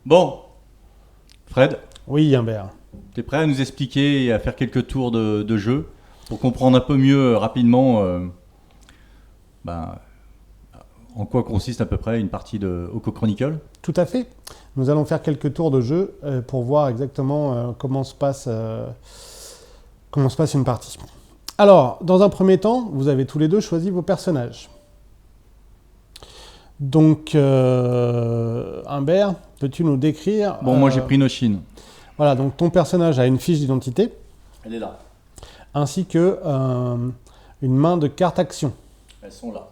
Bon, Fred, Oui, Humbert. tu es prêt à nous expliquer et à faire quelques tours de jeu pour comprendre un peu mieux rapidement ben, en quoi consiste à peu près une partie de Oko Chronicle? Tout à fait. Nous allons faire quelques tours de jeu pour voir exactement comment se passe une partie. Alors, dans un premier temps, vous avez tous les deux choisi vos personnages. Donc, Humbert, peux-tu nous décrire... Bon, moi j'ai pris Noshin. Voilà, donc ton personnage a une fiche d'identité, Elle est là. ainsi que une main de carte action. Elles sont là.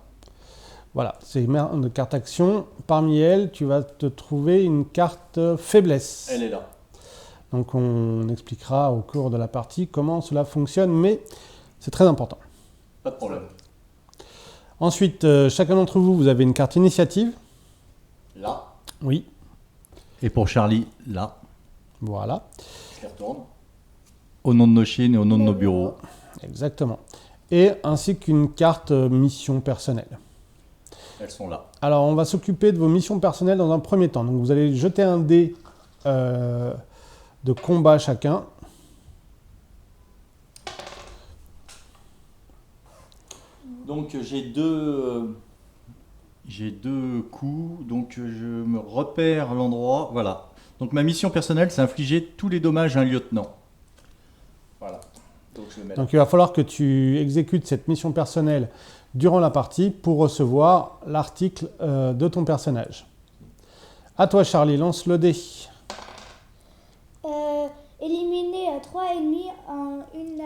Voilà, ces mains de carte action. Parmi elles, tu vas te trouver une carte faiblesse. Elle est là. Donc on expliquera au cours de la partie comment cela fonctionne, mais c'est très important. Pas de problème. Ensuite, chacun d'entre vous, vous avez une carte initiative. Là. Oui, Et pour Charlie, là. voilà, Je les retourne. Au nom de Noshin et au nom de nos bureaux. exactement. Et ainsi qu'une carte mission personnelle. Elles sont là. Alors, on va s'occuper de vos missions personnelles dans un premier temps. Donc, vous allez jeter un dé de combat chacun. Donc j'ai deux coups, donc je me repère l'endroit. Voilà. Donc ma mission personnelle, c'est infliger tous les dommages à un lieutenant. Voilà. Donc je le mets là. Donc, il va falloir que tu exécutes cette mission personnelle durant la partie pour recevoir l'article de ton personnage. À toi, Charlie, lance le dé. Éliminer 3 ennemis en une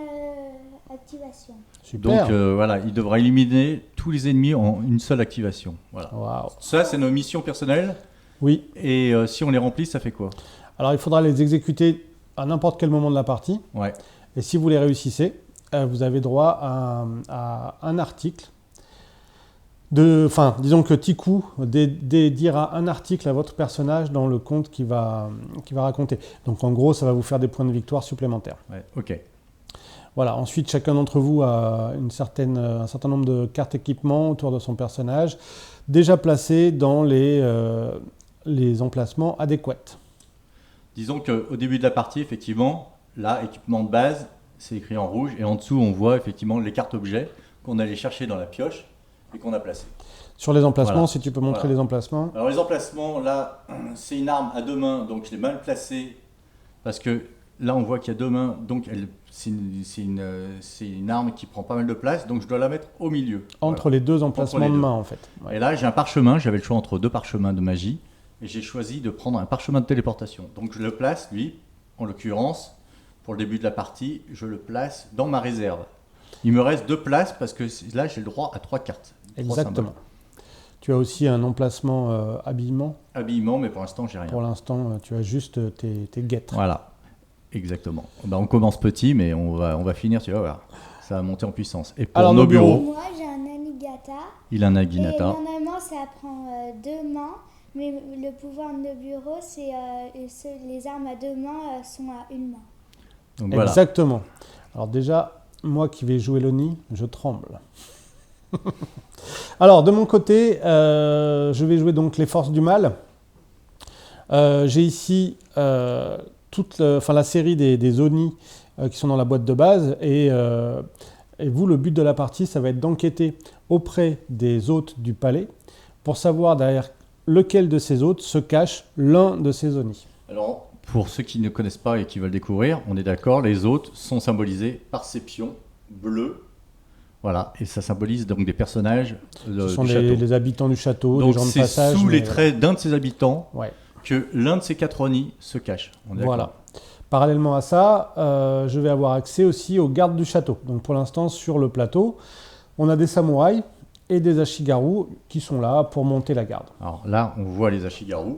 activation. Super. Donc voilà, il devra éliminer tous les ennemis en une seule activation. Voilà. Waouh. Ça, c'est nos missions personnelles. Oui. Et si on les remplit, ça fait quoi? Alors, il faudra les exécuter à n'importe quel moment de la partie. Ouais. Et si vous les réussissez, vous avez droit à un article. Disons que Tiku dédiera un article à votre personnage dans le conte qu'il va raconter. Donc, en gros, ça va vous faire des points de victoire supplémentaires. Ouais. Ok. Voilà. Ensuite, chacun d'entre vous a un certain nombre de cartes équipement autour de son personnage, déjà placées dans les emplacements adéquats. Disons qu'au début de la partie, effectivement, là, équipement de base, c'est écrit en rouge. Et en dessous, on voit effectivement les cartes objets qu'on allait chercher dans la pioche et qu'on a placées. Sur les emplacements, Voilà. si tu peux montrer Voilà. les emplacements. Alors les emplacements, là, c'est une arme à deux mains, donc je l'ai mal placée. Parce que là, on voit qu'il y a deux mains, donc c'est une arme qui prend pas mal de place. Donc je dois la mettre au milieu. Entre Voilà. les deux emplacements les de deux. main, en fait. Ouais. Et là, j'ai un parchemin. J'avais le choix entre deux parchemins de magie. Et j'ai choisi de prendre un parchemin de téléportation. Donc je le place, lui, en l'occurrence, pour le début de la partie, je le place dans ma réserve. Il me reste 2 places parce que là, j'ai le droit à 3 cartes. 3 Exactement. symboles. Tu as aussi un emplacement habillement. Habillement, mais pour l'instant, j'ai rien. Pour l'instant, tu as juste tes guêtres. Voilà, exactement. Ben, on commence petit, mais on va finir, tu vas voir. Ça va monter en puissance. Et pour Alors, nos nos bureaux. bureaux, Moi, j'ai un Anigata. il a un Et Aginata. normalement, ça prend 2 mains. Mais le pouvoir de nos bureaux, c'est les armes à 2 mains sont à 1 main. Donc voilà. Exactement. Alors déjà, moi qui vais jouer l'Oni, je tremble. Alors, de mon côté, je vais jouer donc les forces du mal. J'ai ici toute la série des Oni qui sont dans la boîte de base. Et vous, le but de la partie, ça va être d'enquêter auprès des hôtes du palais pour savoir derrière lequel de ces hôtes se cache l'un de ces Oni. Alors, pour ceux qui ne connaissent pas et qui veulent découvrir, on est d'accord, les hôtes sont symbolisés par ces pions bleus. Voilà, et ça symbolise donc des personnages Ce sont du château. les habitants du château, Donc des gens de c'est passage. sous mais les traits d'un de ses habitants Ouais. que l'un de ces 4 Oni se cache. On est Voilà. d'accord. Parallèlement à ça, je vais avoir accès aussi aux gardes du château. Donc pour l'instant, sur le plateau, on a des samouraïs et des ashigaru qui sont là pour monter la garde. Alors là, on voit les Ashigaru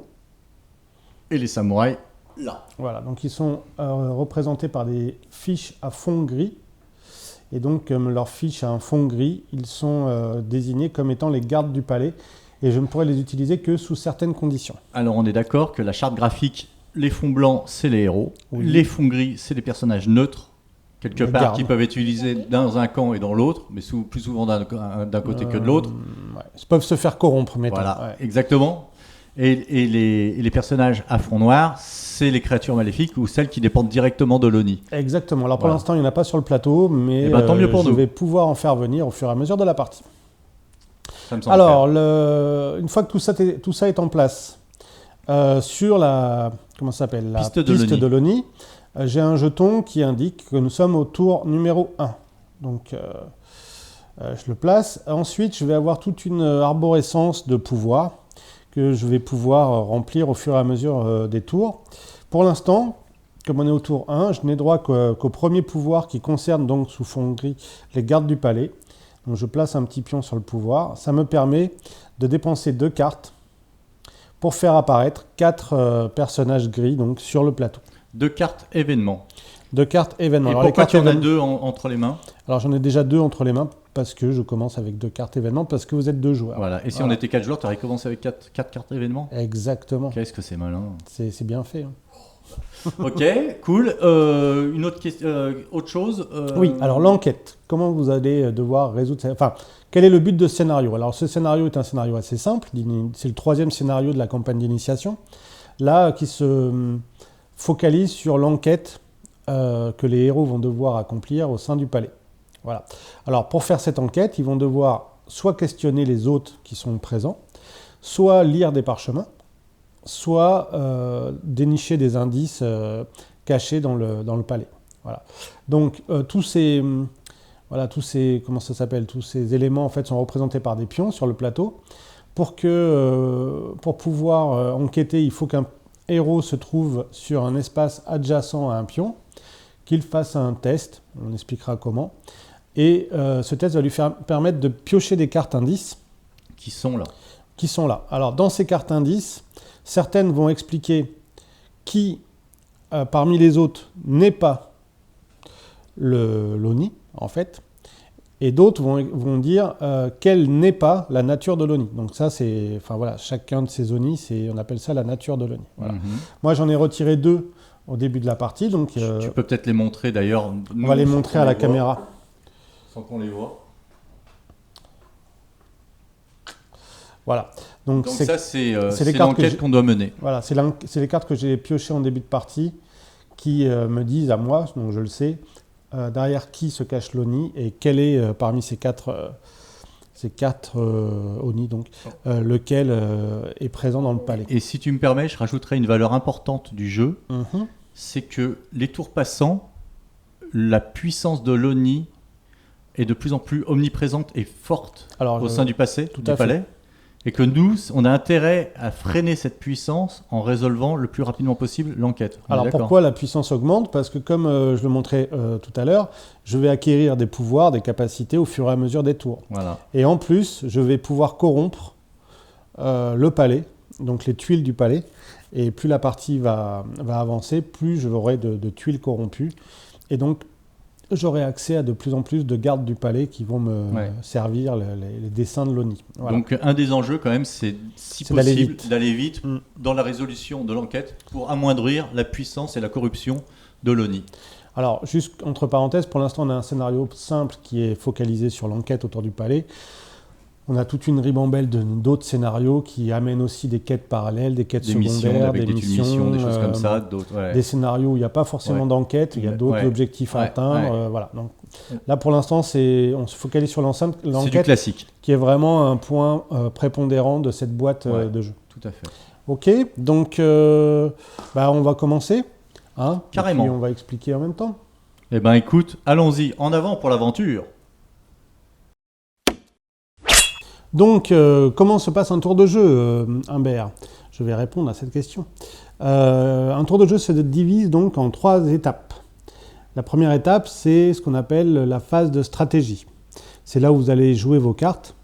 et les samouraïs là. Voilà, donc ils sont représentés par des fiches à fond gris. Et donc, comme leurs fiches à un fond gris, ils sont désignés comme étant les gardes du palais. Et je ne pourrai les utiliser que sous certaines conditions. Alors on est d'accord que la charte graphique, les fonds blancs, c'est les héros. Oui. Les fonds gris, c'est des personnages neutres, quelque Les part, gardes. qui peuvent être utilisés dans un camp et dans l'autre, mais plus souvent d'un côté que de l'autre. Ouais. Ils peuvent se faire corrompre, mettons. Voilà, Ouais. exactement. Et les personnages à fond noir, c'est les créatures maléfiques ou celles qui dépendent directement de l'ONI. Exactement. Alors pour Voilà. l'instant, il n'y en a pas sur le plateau, mais tant mieux pour je nous. vais pouvoir en faire venir au fur et à mesure de la partie. Ça me semble Alors, clair. une fois que tout ça est en place, sur la, comment ça s'appelle, la Piste de l'ONI, j'ai un jeton qui indique que nous sommes au tour numéro 1. Donc, je le place. Ensuite, je vais avoir toute une arborescence de pouvoir que je vais pouvoir remplir au fur et à mesure des tours. Pour l'instant, comme on est au tour 1, je n'ai droit qu'au premier pouvoir qui concerne donc sous fond gris les gardes du palais. Donc je place un petit pion sur le pouvoir. Ça me permet de dépenser 2 cartes pour faire apparaître 4 personnages gris donc, sur le plateau. 2 cartes événements. 2 cartes événements. Et Alors, pourquoi les cartes tu en as événements- 2 entre les mains? Alors j'en ai déjà 2 entre les mains parce que je commence avec 2 cartes événements parce que vous êtes 2 joueurs. Voilà. Et si Voilà. on était 4 joueurs, tu aurais commencé avec 4 cartes événements? Exactement. Qu'est-ce que c'est malin. C'est bien fait. Hein. Ok, cool. Une autre question, autre chose. Oui, alors l'enquête. Comment vous allez devoir résoudre ça? Enfin, quel est le but de ce scénario? Alors ce scénario est un scénario assez simple. C'est le 3e scénario de la campagne d'initiation. Là, qui se focalise sur l'enquête que les héros vont devoir accomplir au sein du palais. Voilà. Alors pour faire cette enquête, ils vont devoir soit questionner les hôtes qui sont présents, soit lire des parchemins, soit dénicher des indices cachés dans le palais. Voilà. Donc tous ces comment ça s'appelle, tous ces éléments en fait sont représentés par des pions sur le plateau. Pour pouvoir enquêter, il faut qu'un héros se trouve sur un espace adjacent à un pion, qu'il fasse un test, on expliquera comment. Et ce test va lui permettre de piocher des cartes indices qui sont là. qui sont là. Alors dans ces cartes indices, certaines vont expliquer qui parmi les autres n'est pas l'ONI en fait, et d'autres vont dire quelle n'est pas la nature de l'ONI. Donc ça c'est, enfin voilà, chacun de ces ONI, on appelle ça la nature de l'ONI. Voilà. Moi j'en ai retiré 2 au début de la partie, donc Tu peux peut-être les montrer d'ailleurs. on va les montrer à la caméra. Sans qu'on les voit. Voilà. Donc ça, c'est les cartes l'enquête qu'on doit mener. Voilà, c'est les cartes que j'ai piochées en début de partie qui me disent à moi, donc je le sais, derrière qui se cache l'ONI et quel est parmi ces 4 ONI, donc, lequel est présent dans le palais. Et si tu me permets, je rajouterai une valeur importante du jeu, c'est que les tours passants, la puissance de l'ONI est de plus en plus omniprésente et forte au sein du palais. Et que nous, on a intérêt à freiner cette puissance en résolvant le plus rapidement possible l'enquête. Alors pourquoi la puissance augmente? Parce que comme je le montrais tout à l'heure, je vais acquérir des pouvoirs, des capacités au fur et à mesure des tours. Voilà. Et en plus, je vais pouvoir corrompre le palais, donc les tuiles du palais. Et plus la partie va avancer, plus j'aurai de tuiles corrompues. Et donc, j'aurai accès à de plus en plus de gardes du palais qui vont me servir les dessins de l'ONI. Voilà. Donc un des enjeux quand même, c'est si possible d'aller vite dans la résolution de l'enquête pour amoindrir la puissance et la corruption de l'ONI. Alors, juste entre parenthèses, pour l'instant, on a un scénario simple qui est focalisé sur l'enquête autour du palais. On a toute une ribambelle d'autres scénarios qui amènent aussi des quêtes parallèles, des quêtes secondaires, des missions, des choses comme ça, des scénarios où il n'y a pas forcément d'enquête, il y a d'autres objectifs à atteindre. Voilà. Donc, là, pour l'instant, on se focalise sur l'enquête, c'est du classique, qui est vraiment un point prépondérant de cette boîte de jeu. Tout à fait. Ok, donc on va commencer. Carrément. Et puis on va expliquer en même temps. Eh bien, écoute, allons-y, en avant pour l'aventure. Donc, comment se passe un tour de jeu, Humbert? Je vais répondre à cette question. Un tour de jeu se divise donc en 3 étapes. La première étape, c'est ce qu'on appelle la phase de stratégie. C'est là où vous allez jouer vos cartes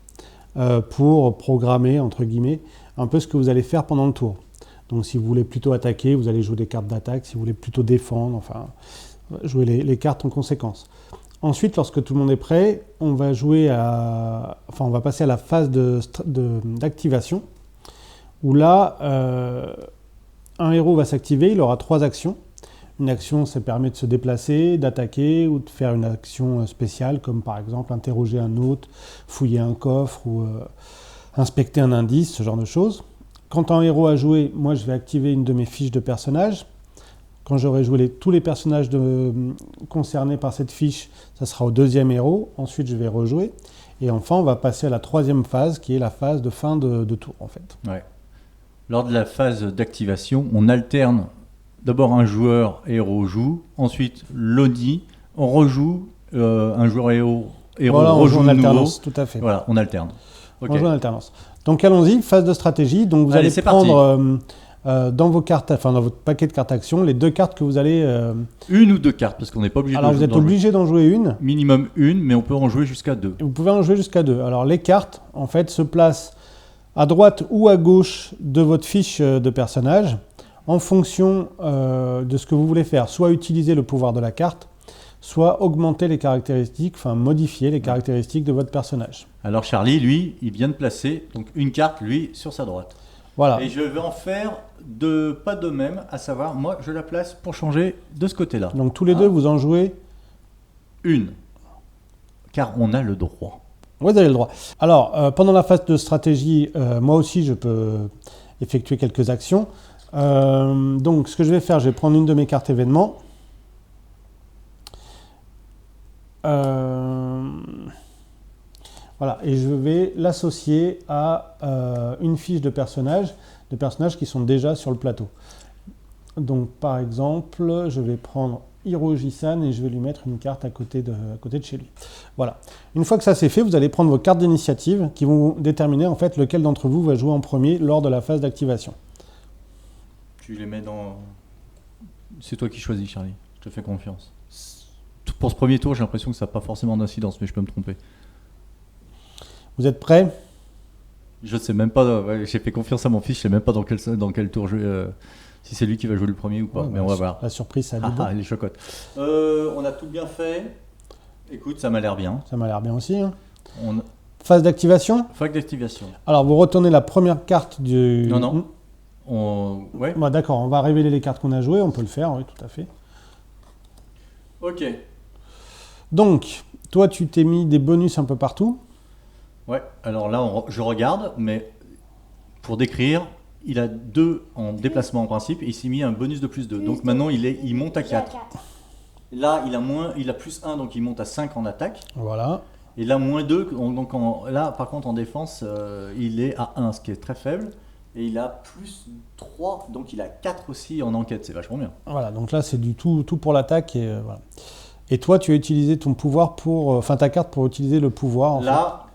pour programmer, entre guillemets, un peu ce que vous allez faire pendant le tour. Donc, si vous voulez plutôt attaquer, vous allez jouer des cartes d'attaque. Si vous voulez plutôt défendre, enfin, jouer les cartes en conséquence. Ensuite, lorsque tout le monde est prêt, on va passer à la phase d'activation, où là, un héros va s'activer, il aura 3 actions. Une action, ça permet de se déplacer, d'attaquer ou de faire une action spéciale, comme par exemple interroger un hôte, fouiller un coffre ou inspecter un indice, ce genre de choses. quand un héros a joué, moi je vais activer une de mes fiches de personnages. Quand j'aurai joué tous les personnages concernés par cette fiche, ça sera au deuxième héros. Ensuite, je vais rejouer. Et enfin, on va passer à la troisième phase, qui est la phase de fin de tour, en fait. Ouais. Lors de la phase d'activation, on alterne. D'abord, un joueur héros joue. Ensuite, l'Oni, on rejoue. Un joueur héros Voilà, on joue rejoue en de nouveau. alternance, tout à fait. Voilà, on alterne. Ok. On joue en alternance. Donc, allons-y, phase de stratégie. Donc, vous Allez, allez c'est prendre dans vos cartes, enfin dans votre paquet de cartes actions, les 2 cartes que vous allez... Une ou 2 cartes, parce qu'on n'est pas obligé Alors, vous êtes d'en jouer. obligé d'en jouer une. Minimum une, mais on peut en jouer jusqu'à 2. Et vous pouvez en jouer jusqu'à 2. Alors, les cartes, en fait, se placent à droite ou à gauche de votre fiche de personnage en fonction de ce que vous voulez faire. Soit utiliser le pouvoir de la carte, soit augmenter les caractéristiques, enfin modifier les caractéristiques de votre personnage. Alors Charlie, lui, il vient de placer donc une carte, lui, sur sa droite. Voilà. Et je vais en faire pas de même, à savoir, moi, je la place pour changer de ce côté-là. Donc tous les deux, vous en jouez. Une. Car on a le droit. Vous avez le droit. Alors, pendant la phase de stratégie, moi aussi, je peux effectuer quelques actions. Donc, ce que je vais faire, je vais prendre une de mes cartes événements. Voilà, et je vais l'associer à une fiche de personnages qui sont déjà sur le plateau. Donc, par exemple, je vais prendre Hiroji-san et je vais lui mettre une carte à côté de chez lui. Voilà. Une fois que ça c'est fait, vous allez prendre vos cartes d'initiative qui vont déterminer en fait lequel d'entre vous va jouer en premier lors de la phase d'activation. Tu les mets dans... C'est toi qui choisis, Charlie. Je te fais confiance. Pour ce premier tour, j'ai l'impression que ça n'a pas forcément d'incidence, mais je peux me tromper. Vous êtes prêts? Je sais même pas, ouais, j'ai fait confiance à mon fils, je sais même pas dans quel tour si c'est lui qui va jouer le premier ou pas, Ouais, mais on va voir. La surprise, ça Ah, dit bon. les chocottes. On a tout bien fait. Écoute, ça m'a l'air bien. Ça m'a l'air bien aussi. Hein. On... Phase d'activation. Phase d'activation. Alors, vous retournez la première carte du... Non. Ouais. Bah, d'accord, on va révéler les cartes qu'on a jouées, on peut le faire, oui, tout à fait. Ok. Donc, toi, tu t'es mis des bonus un peu partout. Ouais, alors là, je regarde, mais pour décrire, il a 2 en déplacement en principe, et il s'est mis un bonus de plus 2. Donc maintenant, il monte à 4. Là, il a plus 1, donc il monte à 5 en attaque. Voilà. Et là, moins 2, donc là, par contre, en défense, il est à 1, ce qui est très faible. Et il a plus 3, donc il a 4 aussi en enquête, c'est vachement bien. Voilà, donc là, c'est du tout pour l'attaque. Voilà. Et toi, tu as utilisé ton pouvoir ta carte pour utiliser le pouvoir. Là,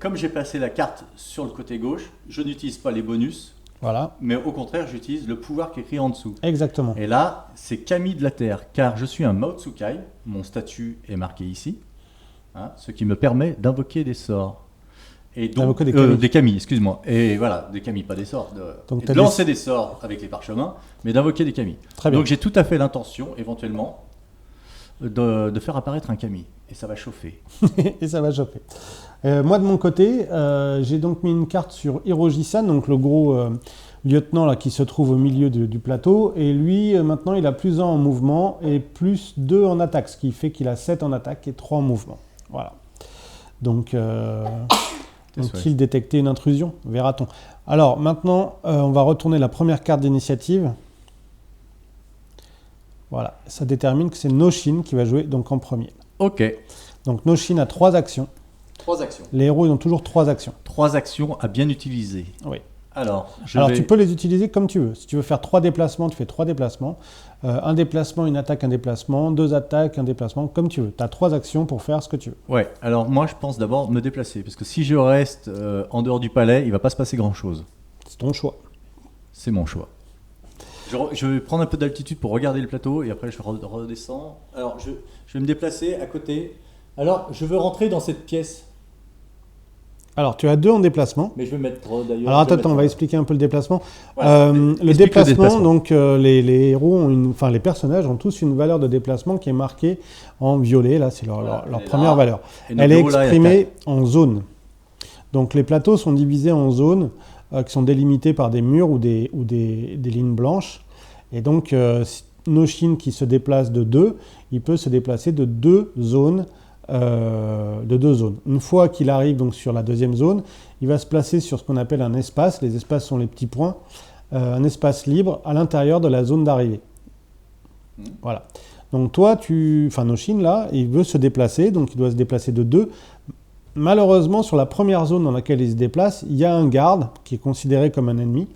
comme j'ai placé la carte sur le côté gauche, je n'utilise pas les bonus. Voilà. Mais au contraire, j'utilise le pouvoir qui est écrit en dessous. Exactement. Et là, c'est Kami de la Terre, car je suis un Maotsukai, mon statut est marqué ici, ce qui me permet d'invoquer des sorts. Et donc, des Kami, excuse-moi. Et voilà, des Kami, pas des sorts. De lancer des sorts avec les parchemins, mais d'invoquer des Kami. Très bien. Donc j'ai tout à fait l'intention, éventuellement, de faire apparaître un Kami. Et ça va chauffer. Et ça va chauffer. Moi, de mon côté, j'ai donc mis une carte sur Hiroji-san, donc le gros lieutenant là, qui se trouve au milieu du plateau. Et lui, maintenant, il a plus 1 en mouvement et plus 2 en attaque, ce qui fait qu'il a 7 en attaque et 3 en mouvement. Voilà. Donc, ont-ils détecté une intrusion? Verra-t-on. Alors, maintenant, on va retourner la première carte d'initiative. Voilà. Ça détermine que c'est Noshin qui va jouer donc en premier. Ok. Donc, Noshin a 3 actions. 3 actions. Les héros, ils ont toujours 3 actions. 3 actions à bien utiliser. Oui. Alors, tu peux les utiliser comme tu veux. Si tu veux faire 3 déplacements, tu fais 3 déplacements. Un déplacement, une attaque, un déplacement. 2 attaques, un déplacement, comme tu veux. Tu as 3 actions pour faire ce que tu veux. Ouais, alors moi je pense d'abord me déplacer. Parce que si je reste en dehors du palais, il ne va pas se passer grand-chose. C'est ton choix. C'est mon choix. Je vais prendre un peu d'altitude pour regarder le plateau et après je redescends. Alors je vais me déplacer à côté. Alors je veux rentrer dans cette pièce. Alors, tu as 2 en déplacement. Mais je vais mettre d'ailleurs. Alors, attends, on va expliquer un peu le déplacement. Voilà, le déplacement, donc les héros ont les personnages ont tous une valeur de déplacement qui est marquée en violet. Là, c'est leur première valeur. Elle est exprimée en zones. Donc, les plateaux sont divisés en zones qui sont délimitées par des murs ou des lignes blanches. Et donc, Noshin qui se déplace de 2, il peut se déplacer de 2 zones de 2 zones. Une fois qu'il arrive donc sur la deuxième zone, il va se placer sur ce qu'on appelle un espace. Les espaces sont les petits points. Un espace libre à l'intérieur de la zone d'arrivée. Voilà. Donc toi, Noshin, là, il veut se déplacer, donc il doit se déplacer de 2. Malheureusement, sur la première zone dans laquelle il se déplace, il y a un garde qui est considéré comme un ennemi.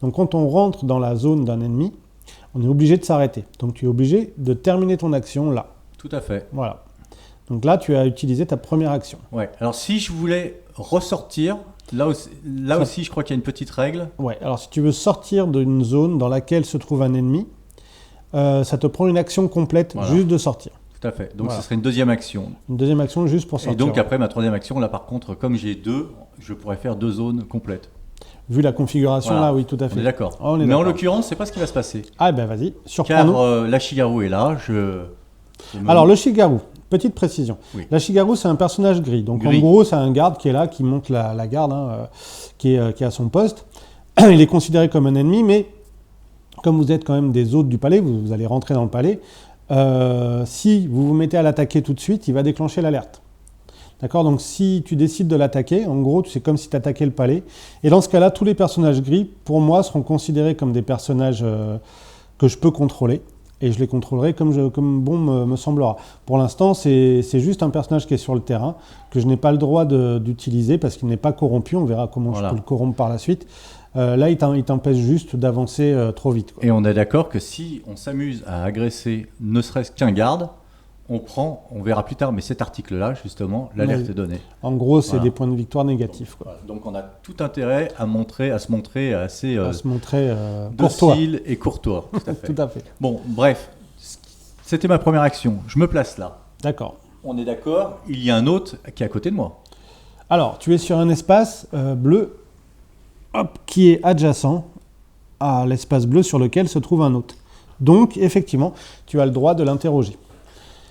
Donc quand on rentre dans la zone d'un ennemi, on est obligé de s'arrêter. Donc tu es obligé de terminer ton action là. Tout à fait. Voilà. Donc là, tu as utilisé ta première action. Ouais. Alors si je voulais ressortir, là aussi je crois qu'il y a une petite règle. Ouais. Alors si tu veux sortir d'une zone dans laquelle se trouve un ennemi, ça te prend une action complète juste de sortir. Tout à fait. Donc ce serait une deuxième action. Une deuxième action juste pour sortir. Et donc après ma troisième action, là par contre, comme j'ai 2, je pourrais faire 2 zones complètes. Vu la configuration là, oui, tout à fait. On est d'accord. Mais en l'occurrence, c'est pas ce qui va se passer. Ah ben vas-y, surprends-nous. Car la Shigaru est là. Alors le Shigaru, petite précision. Oui. La Shigaru, c'est un personnage gris. Donc gris. En gros, c'est un garde qui est là, qui monte la garde, qui est à son poste. Il est considéré comme un ennemi, mais comme vous êtes quand même des hôtes du palais, vous allez rentrer dans le palais. Si vous vous mettez à l'attaquer tout de suite, il va déclencher l'alerte. D'accord? Donc si tu décides de l'attaquer, en gros, c'est comme si tu attaquais le palais. Et dans ce cas-là, tous les personnages gris, pour moi, seront considérés comme des personnages que je peux contrôler. Et je les contrôlerai comme bon me semblera. Pour l'instant, c'est juste un personnage qui est sur le terrain, que je n'ai pas le droit d'utiliser parce qu'il n'est pas corrompu. On verra comment je peux le corrompre par la suite. Là, il t'empêche juste d'avancer trop vite, quoi. Et on est d'accord que si on s'amuse à agresser ne serait-ce qu'un garde, on verra plus tard, mais cet article-là, justement, l'alerte est donnée. En gros, c'est des points de victoire négatifs, quoi. Donc on a tout intérêt à se montrer assez docile et courtois. Tout à fait. Tout à fait. Bon, bref, c'était ma première action. Je me place là. D'accord. On est d'accord, il y a un hôte qui est à côté de moi. Alors, tu es sur un espace bleu qui est adjacent à l'espace bleu sur lequel se trouve un hôte. Donc, effectivement, tu as le droit de l'interroger.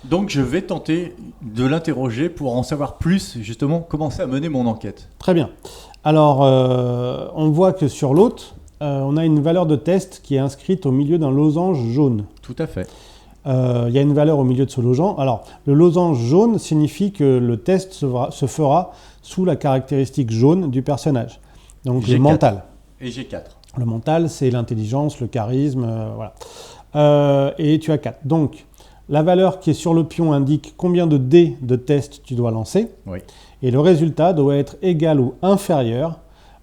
Donc, je vais tenter de l'interroger pour en savoir plus, justement, commencer à mener mon enquête. Très bien. Alors, on voit que sur l'hôte, on a une valeur de test qui est inscrite au milieu d'un losange jaune. Tout à fait. Il y a une valeur au milieu de ce losange. Alors, le losange jaune signifie que le test se fera sous la caractéristique jaune du personnage. Donc, le mental. Et j'ai 4. Le mental, c'est l'intelligence, le charisme, voilà. Et tu as 4. Donc, la valeur qui est sur le pion indique combien de dés de test tu dois lancer. Oui. Et le résultat doit être égal ou inférieur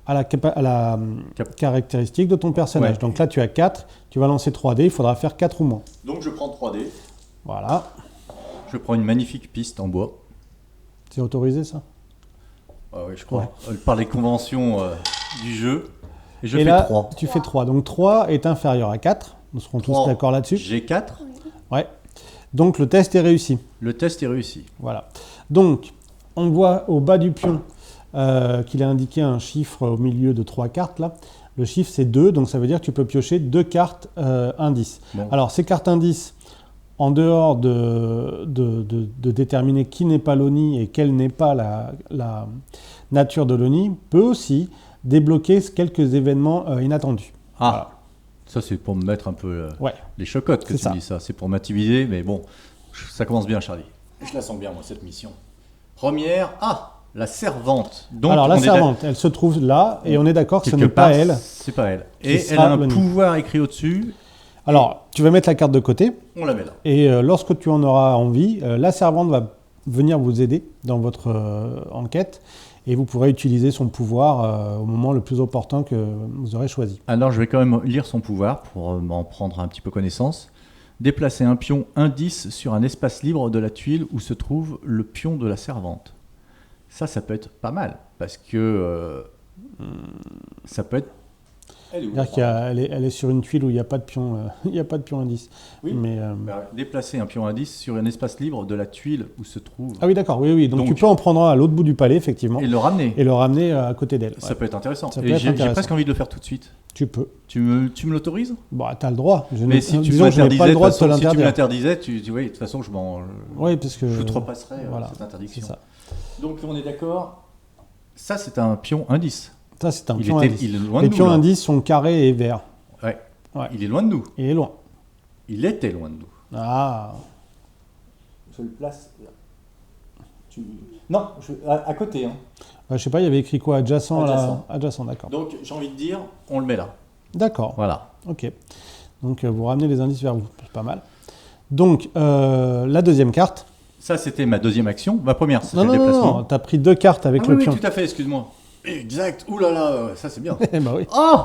à la caractéristique de ton personnage. Ouais. Donc là, tu as 4. Tu vas lancer 3 dés. Il faudra faire 4 ou moins. Donc, je prends 3 dés. Voilà. Je prends une magnifique piste en bois. C'est autorisé, ça? Oui, je crois. Par les conventions du jeu. Et je fais fais 3. Tu fais 3. Donc 3 est inférieur à 4. Nous serons tous d'accord là-dessus. J'ai 4. Ouais. Donc le test est réussi. Le test est réussi. Voilà. Donc, on voit au bas du pion qu'il est indiqué un chiffre au milieu de 3 cartes, là. Le chiffre, c'est 2, donc ça veut dire que tu peux piocher 2 cartes indices. Bon. Alors, ces cartes indices, en dehors de déterminer qui n'est pas l'ONI et quelle n'est pas la nature de l'ONI, peut aussi débloquer quelques événements inattendus. Ah, voilà. Ça c'est pour me mettre un peu les chocottes que tu dis ça. C'est pour m'intimider, mais bon, ça commence bien, Charlie. Je la sens bien, moi, cette mission. Première, la servante. Donc, alors, la servante, elle se trouve là, et on est d'accord que ce n'est pas elle. C'est pas elle. Et elle a un pouvoir écrit au-dessus. Alors, tu vas mettre la carte de côté. On la met là. Et lorsque tu en auras envie, la servante va venir vous aider dans votre enquête. Et vous pourrez utiliser son pouvoir au moment le plus opportun que vous aurez choisi. Alors, je vais quand même lire son pouvoir pour en prendre un petit peu connaissance. Déplacer un pion indice sur un espace libre de la tuile où se trouve le pion de la servante. Ça peut être pas mal, parce que ça peut être... Elle est sur une tuile où il n'y a pas de pion, il n'y a pas de pion indice. Oui, mais déplacer un pion indice sur un espace libre de la tuile où se trouve... Ah oui, d'accord, oui. Donc tu peux en prendre un à l'autre bout du palais, effectivement. Et le ramener. À côté d'elle. Ça peut être intéressant. J'ai presque envie de le faire tout de suite. Tu peux. Tu me l'autorises? Bah, tu as le droit. Mais si tu pas le droit de te l'interdire. Si tu m'interdisais, oui, de toute façon, je te repasserai cette interdiction. Ça. Donc on est d'accord. Ça, c'est un pion indice. Ça, c'est un pion indice. Il est loin Les de nous. pions indices sont carrés et verts. Ouais. Il est loin de nous. Il est loin. Il était loin de nous. Ah. Je le place là. Non, à côté. Hein. Je sais pas, il y avait écrit quoi? Adjacent. Adjacent. Adjacent, d'accord. Donc j'ai envie de dire, on le met là. D'accord. Voilà. Ok. Donc vous ramenez les indices vers vous, c'est pas mal. Donc la deuxième carte. Ça, c'était ma deuxième action. Ma première, c'était Non, le non, déplacement. non, tu as pris 2 cartes avec le oui, pion. tout à fait, excuse-moi. Exact. Ouh là là, ça c'est bien. Eh ben oui. Oh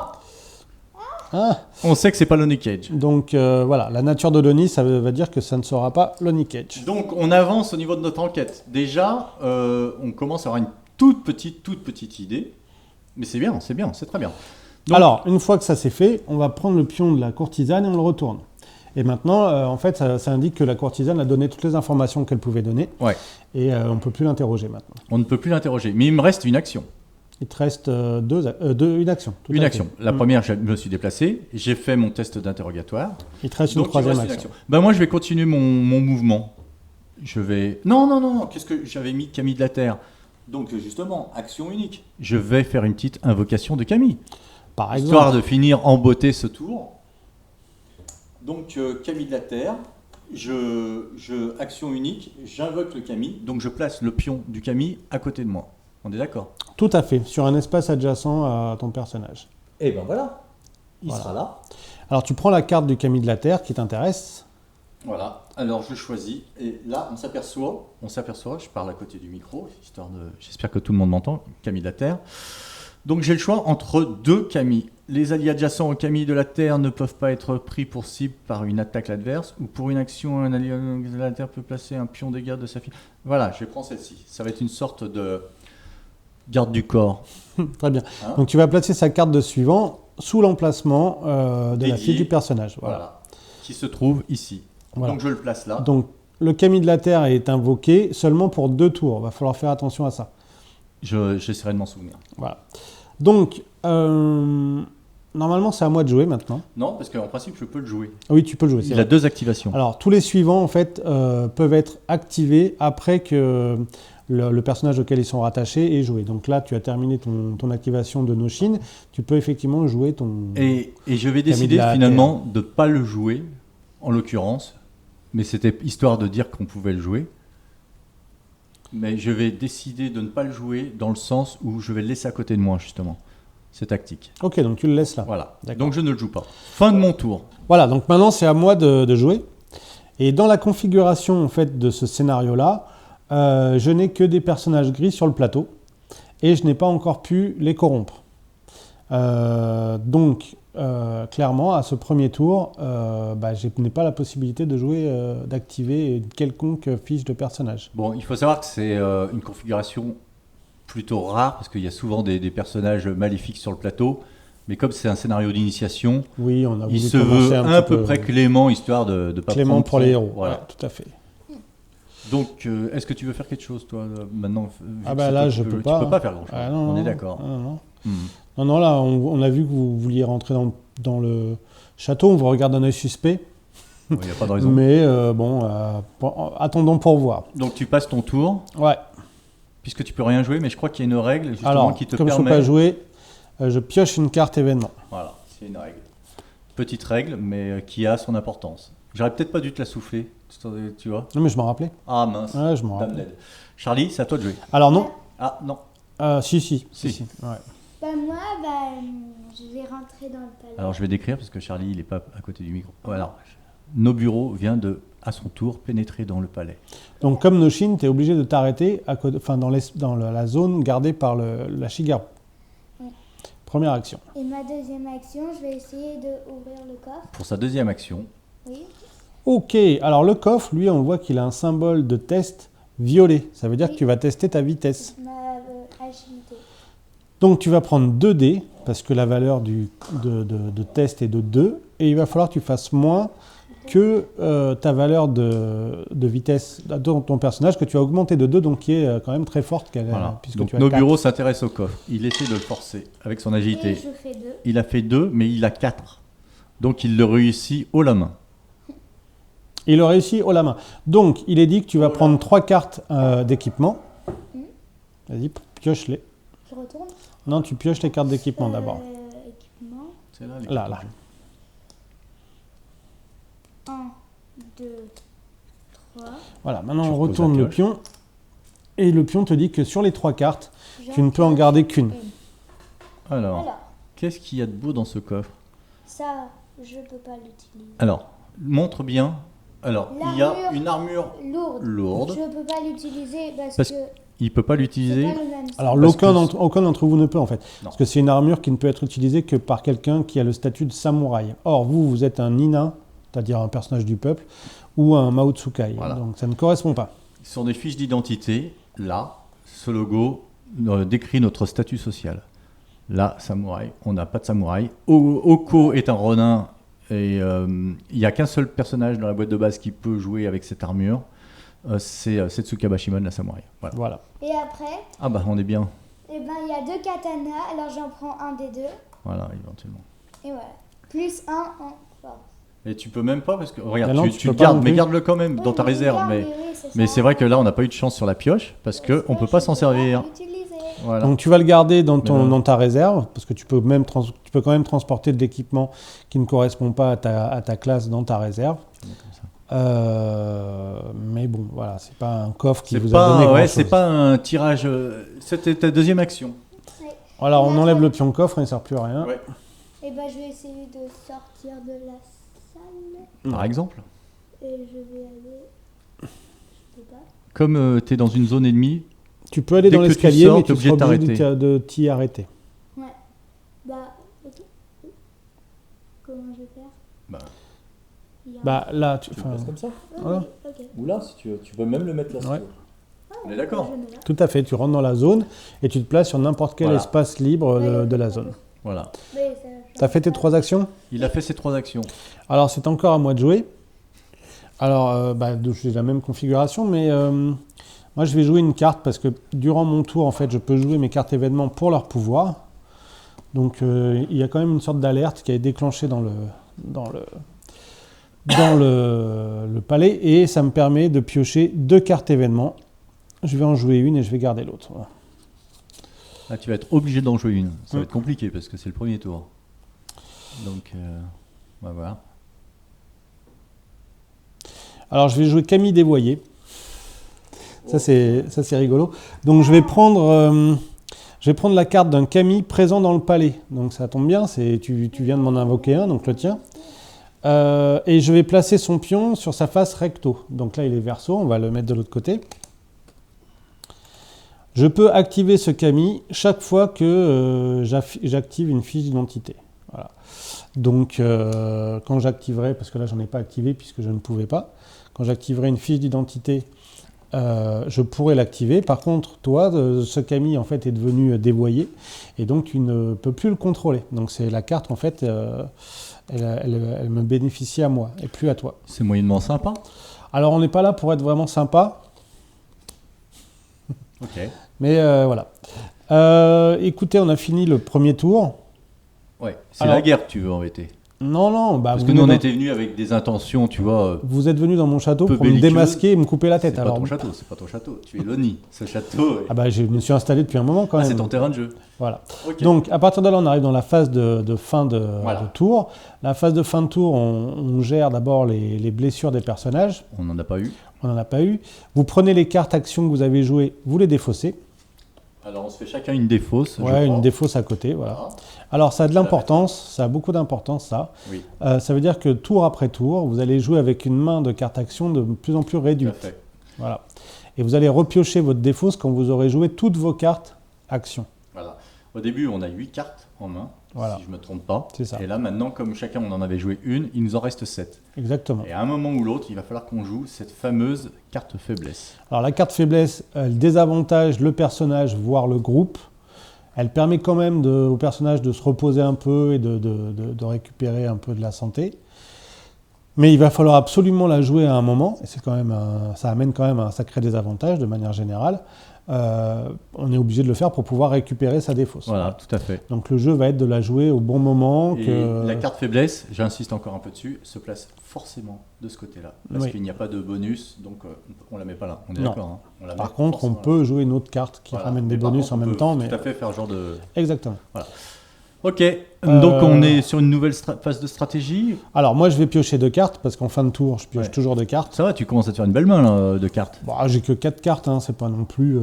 Ah. On sait que c'est pas Lonely Cage. Donc voilà, la nature de l'Oni, ça va dire que ça ne sera pas Lonely Cage. Donc on avance au niveau de notre enquête. Déjà, on commence à avoir une toute petite idée. Mais c'est bien, c'est très bien. Donc, alors, une fois que ça c'est fait, on va prendre le pion de la courtisane et on le retourne. Et maintenant, en fait, ça indique que la courtisane a donné toutes les informations qu'elle pouvait donner. ouais, Et on ne peut plus l'interroger maintenant. on ne peut plus l'interroger. Mais il me reste une action. Il te reste une action. tout Une à action. fait. La première, je me suis déplacé. J'ai fait mon test d'interrogatoire. Il te reste une Donc, il me troisième reste une action. Ben, moi, je vais continuer mon mouvement. Je vais... Non. Qu'est-ce que j'avais mis Camille de la Terre. Donc, justement, action unique. Je vais faire une petite invocation de Camille. Par Histoire exemple, de finir en beauté ce tour. Donc, Camille de la Terre. Action unique. J'invoque le Camille. Donc, je place le pion du Camille à côté de moi. On est d'accord? tout à fait, sur un espace adjacent à ton personnage. Et ben voilà. Il Voilà. sera là. Alors tu prends la carte du Camille de la Terre qui t'intéresse. Voilà, alors je choisis, et là on s'aperçoit, je parle à côté du micro, histoire de, j'espère que tout le monde m'entend, Camille de la Terre. Donc j'ai le choix entre 2 Camille. Les alliés adjacents au Camille de la Terre ne peuvent pas être pris pour cible par une attaque adverse, ou pour une action, un allié de la Terre peut placer un pion de garde de sa fille. Voilà, je vais prendre celle-ci. Ça va être une sorte de garde du corps. Très bien. Hein. Donc tu vas placer sa carte de suivant sous l'emplacement de la Dédié. fille du personnage. Voilà. Voilà. Qui se trouve ici. Voilà. Donc je le place là. Donc le Camille de la Terre est invoqué seulement pour 2 tours. Il va falloir faire attention à ça. J'essaierai de m'en souvenir. Voilà. Donc normalement c'est à moi de jouer maintenant. Non, parce qu'en principe je peux le jouer. Oui, tu peux le jouer. c'est Il a vrai. 2 activations. Alors tous les suivants en fait peuvent être activés après que le personnage auquel ils sont rattachés est joué. Donc là tu as terminé ton activation de Noshin. Tu peux effectivement jouer ton... Et je vais Camille décider de la finalement de ne pas le jouer, en l'occurrence, mais c'était histoire de dire qu'on pouvait le jouer. Mais je vais décider de ne pas le jouer dans le sens où je vais le laisser à côté de moi, justement. C'est tactique. Ok, donc tu le laisses là. Voilà. D'accord. Donc je ne le joue pas. Fin de mon tour. Voilà, donc maintenant c'est à moi de jouer. Et dans la configuration en fait de ce scénario-là, je n'ai que des personnages gris sur le plateau et je n'ai pas encore pu les corrompre. Donc clairement, à ce premier tour, je n'ai pas la possibilité de jouer, d'activer une quelconque fiche de personnage. Bon, il faut savoir que c'est une configuration plutôt rare, parce qu'il y a souvent des personnages maléfiques sur le plateau. Mais comme c'est un scénario d'initiation, Oui, on a voulu il se commencer veut un à petit peu près clément, histoire de ne pas clément prendre pour trop. les héros. Voilà. Ouais, tout à fait. Donc, est-ce que tu veux faire quelque chose, toi, maintenant vu Ah que bah c'est là, toi je qui peux tu pas. peux pas faire grand-chose. Ah, non, On non, est d'accord. non. Hmm. Non, là, on a vu que vous vouliez rentrer dans le château. On vous regarde d'un œil suspect. Il n'y a pas de raison. Mais attendons pour voir. Donc, tu passes ton tour, Ouais. puisque tu peux rien jouer, mais je crois qu'il y a une règle justement Alors, qui te comme je ne peux permet. pas jouer, je pioche une carte événement. Voilà, c'est une règle. Petite règle, mais qui a son importance. J'aurais peut-être pas dû te la souffler, tu vois. Non, mais je m'en rappelais. Ah mince. Ouais, je m'en Dame rappelais. d'aide. Charlie, c'est à toi de jouer. Alors non. Ah non. Si. Si. Ouais. Moi, je vais rentrer dans le palais. Alors je vais décrire parce que Charlie, il n'est pas à côté du micro. Voilà. Nobureau vient à son tour, pénétrer dans le palais. Donc, comme Noshin, tu es obligé de t'arrêter dans la zone gardée par la Shigaru. Oui. Première action. Et ma deuxième action, je vais essayer d'ouvrir le coffre. Pour sa deuxième action, Oui. Ok, alors le coffre, lui, on voit qu'il a un symbole de test violet. Ça veut dire Oui. que tu vas tester ta vitesse. Ma agilité. Donc tu vas prendre 2 dés, parce que la valeur de test est de 2, et il va falloir que tu fasses moins que ta valeur de vitesse dans ton personnage, que tu as augmenté de 2, donc qui est quand même très forte. voilà. Puisque Donc tu as Nobureau s'intéresse au coffre. Il essaie de le forcer avec son Et agilité. je fais 2. Il a fait 2, mais il a 4. Donc il le réussit haut la main. Il a réussi haut la main. Donc il est dit que tu vas prendre 3 cartes d'équipement. Vas-y, pioche-les. Je retourne. Non, tu pioches les cartes d'équipement d'abord. Équipement. C'est là, Là. 1, 2, 3. Voilà, maintenant Tu on reposes retourne la le pioche. pion Et le pion te dit que sur les 3 cartes, tu ne peux en garder qu'une. Alors, Alors, qu'est-ce qu'il y a de beau dans ce coffre? ça, je peux pas l'utiliser. Alors, montre bien. Alors, il y a une armure Lourde. lourde. Je peux pas l'utiliser Parce parce que il ne peut pas c'est l'utiliser. pas le même. Alors, Parce aucun d'entre vous ne peut en fait. Non. Parce que c'est une armure qui ne peut être utilisée que par quelqu'un qui a le statut de samouraï. Or, vous êtes un nina, c'est-à-dire un personnage du peuple, ou un Mao Tsukai. Voilà. Donc, ça ne correspond pas. Sur des fiches d'identité, là, ce logo décrit notre statut social. Là, samouraï, on n'a pas de samouraï. Oko est un ronin et il n'y a qu'un seul personnage dans la boîte de base qui peut jouer avec cette armure. C'est Setsuka Bashimon, la samouraï. Voilà. Voilà. Et après, Ah bah on est bien. eh ben, il y a 2 katanas, alors j'en prends un des 2. Voilà, éventuellement. Et voilà. Plus un en force. Et tu peux même pas parce que regarde, Mais non, tu tu le peux pas gardes, non mais plus. garde-le quand même dans ta Oui, réserve. regarde, Mais oui, c'est vrai que là, on n'a pas eu de chance sur la pioche parce que on peut pas s'en servir. Voilà. Donc, tu vas le garder dans, Mais non. dans ta réserve, parce que tu peux quand même transporter de l'équipement qui ne correspond pas à ta classe dans ta réserve. Comme ça. Mais bon, voilà, c'est pas un coffre qui C'est vous a donné pas, ouais, grand-chose. c'est pas un tirage. C'était ta deuxième action. Voilà, on enlève le pion coffre, il ne sert plus à rien. Ouais. Et ben, je vais essayer de sortir de la salle. Par exemple, Et je vais aller. Je sais pas. comme tu es dans une zone ennemie, Tu peux aller Dès dans que tu l'escalier, sors, mais t'es tu obligé seras de obligé t'arrêter. de t'y arrêter. Ouais. Bah, ok. Comment je vais faire bah, Il y a- Bah là, Tu le places comme ça. Ah, voilà. oui, ok. Ou là, si tu veux. Tu peux même le mettre là. si Ouais. tu veux. on est d'accord. Je mets là. Tout à fait, tu rentres dans la zone et tu te places sur n'importe quel Voilà. espace libre de la zone. Voilà. Mais ça Tu as fait tes 3 actions? Il a fait ses 3 actions. Alors c'est encore à moi de jouer. Alors j'ai la même configuration, mais moi je vais jouer une carte parce que durant mon tour, en fait, je peux jouer mes cartes événements pour leur pouvoir. Donc il y a quand même une sorte d'alerte qui est déclenchée dans le palais et ça me permet de piocher 2 cartes événements. Je vais en jouer une et je vais garder l'autre. Voilà. Là, tu vas être obligé d'en jouer une. Ça va être compliqué parce que c'est le premier tour. Donc, on va voir. Alors je vais jouer Camille Dévoyé. Ça c'est rigolo. Donc je vais prendre la carte d'un Camille présent dans le palais. Donc ça tombe bien, tu viens de m'en invoquer un, donc le tien. Et je vais placer son pion sur sa face recto. Donc là il est verso, on va le mettre de l'autre côté. Je peux activer ce Camille chaque fois que j'active une fiche d'identité. Voilà. Donc quand j'activerai, parce que là j'en ai pas activé puisque je ne pouvais pas, quand j'activerai une fiche d'identité, je pourrais l'activer. Par contre, toi, ce Camille en fait est devenu dévoyé et donc tu ne peux plus le contrôler. Donc c'est la carte en fait, elle me bénéficie à moi et plus à toi. C'est moyennement sympa. Alors on n'est pas là pour être vraiment sympa, Ok. mais voilà. Écoutez, on a fini le premier tour. Ouais. C'est Alors- la guerre que tu veux embêter. Non, bah Parce vous que nous, on venez était venus avec des intentions, tu vois. vous êtes venu dans mon château peu pour me belliqueuse. démasquer et me couper la C'est tête. pas Alors, ton château, c'est pas ton château. Tu es l'ONI. Ce château. ah bah je me suis installé depuis un moment quand Ah, même. c'est ton terrain de jeu. Voilà. Ok. Donc à partir de là, on arrive dans la phase de fin Voilà. de tour. La phase de fin de tour, on gère d'abord les blessures des personnages. On n'en a pas eu. On n'en a pas eu. Vous prenez les cartes actions que vous avez jouées, vous les défaussez. Alors, on se fait chacun une défausse. je Ouais, crois. une défausse à côté. Voilà. Voilà. Alors ça a de l'importance, ça a beaucoup d'importance ça. Oui, Ça veut dire que tour après tour, vous allez jouer avec une main de cartes actions de plus en plus tout à réduite. fait. Voilà. Et vous allez repiocher votre défausse quand vous aurez joué toutes vos cartes actions. Voilà. Au début, on a 8 cartes en main, Voilà. si je ne me trompe pas. C'est ça. Et là, maintenant, comme chacun, on en avait joué une, il nous en reste 7. Exactement. Et à un moment ou l'autre, il va falloir qu'on joue cette fameuse carte faiblesse. Alors la carte faiblesse, elle désavantage le personnage, voire le groupe. Elle permet quand même au personnage de se reposer un peu et de récupérer un peu de la santé. Mais il va falloir absolument la jouer à un moment, et c'est quand même ça amène quand même un sacré désavantage de manière générale. On est obligé de le faire pour pouvoir récupérer sa défausse. Voilà, tout à fait. Donc le jeu va être de la jouer au bon moment. Et la carte faiblesse, j'insiste encore un peu dessus, se place forcément de ce côté-là. Parce Oui. qu'il n'y a pas de bonus, donc on ne la met pas là. On est Non. d'accord. Hein. On la Par met contre, on forcément là. peut jouer une autre carte qui Voilà. ramène Mais des par bonus contre, en on même peut temps. Mais... Tout à fait faire genre de. Exactement. Ok, donc on est sur une nouvelle phase de stratégie. Alors moi je vais piocher 2 cartes parce qu'en fin de tour je pioche toujours 2 cartes. Ça va, tu commences à te faire une belle main là, de cartes. Bon, j'ai que 4 cartes, hein, c'est pas non plus...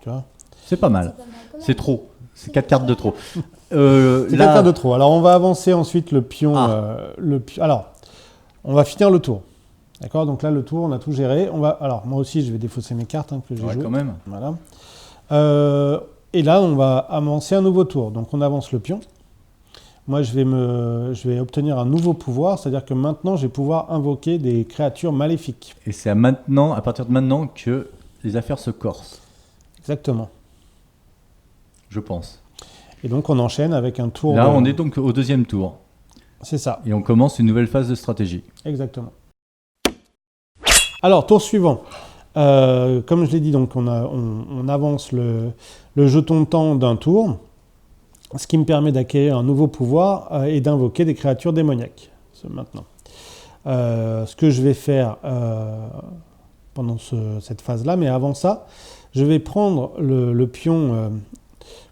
tu vois. C'est pas mal. C'est pas mal quand même. C'est trop. C'est 4 cartes de trop. C'est 4 cartes de trop. Alors on va avancer ensuite le pion. Alors, on va finir le tour. D'accord. Donc là le tour, on a tout géré. Alors moi aussi je vais défausser mes cartes que j'ai jouées. Quand même. Voilà. Et là on va avancer un nouveau tour. Donc on avance le pion. Moi je vais obtenir un nouveau pouvoir, c'est-à-dire que maintenant je vais pouvoir invoquer des créatures maléfiques. Et c'est à partir de maintenant que les affaires se corsent, Exactement. je pense. Et donc on enchaîne avec un tour. Là, on est donc au 2e tour. C'est ça. Et on commence une nouvelle phase de stratégie. Exactement. Alors, tour suivant. Comme je l'ai dit, donc on avance le jeton de temps d'un tour, ce qui me permet d'acquérir un nouveau pouvoir et d'invoquer des créatures démoniaques. C'est maintenant. Ce que je vais faire pendant cette phase-là, mais avant ça, je vais prendre le pion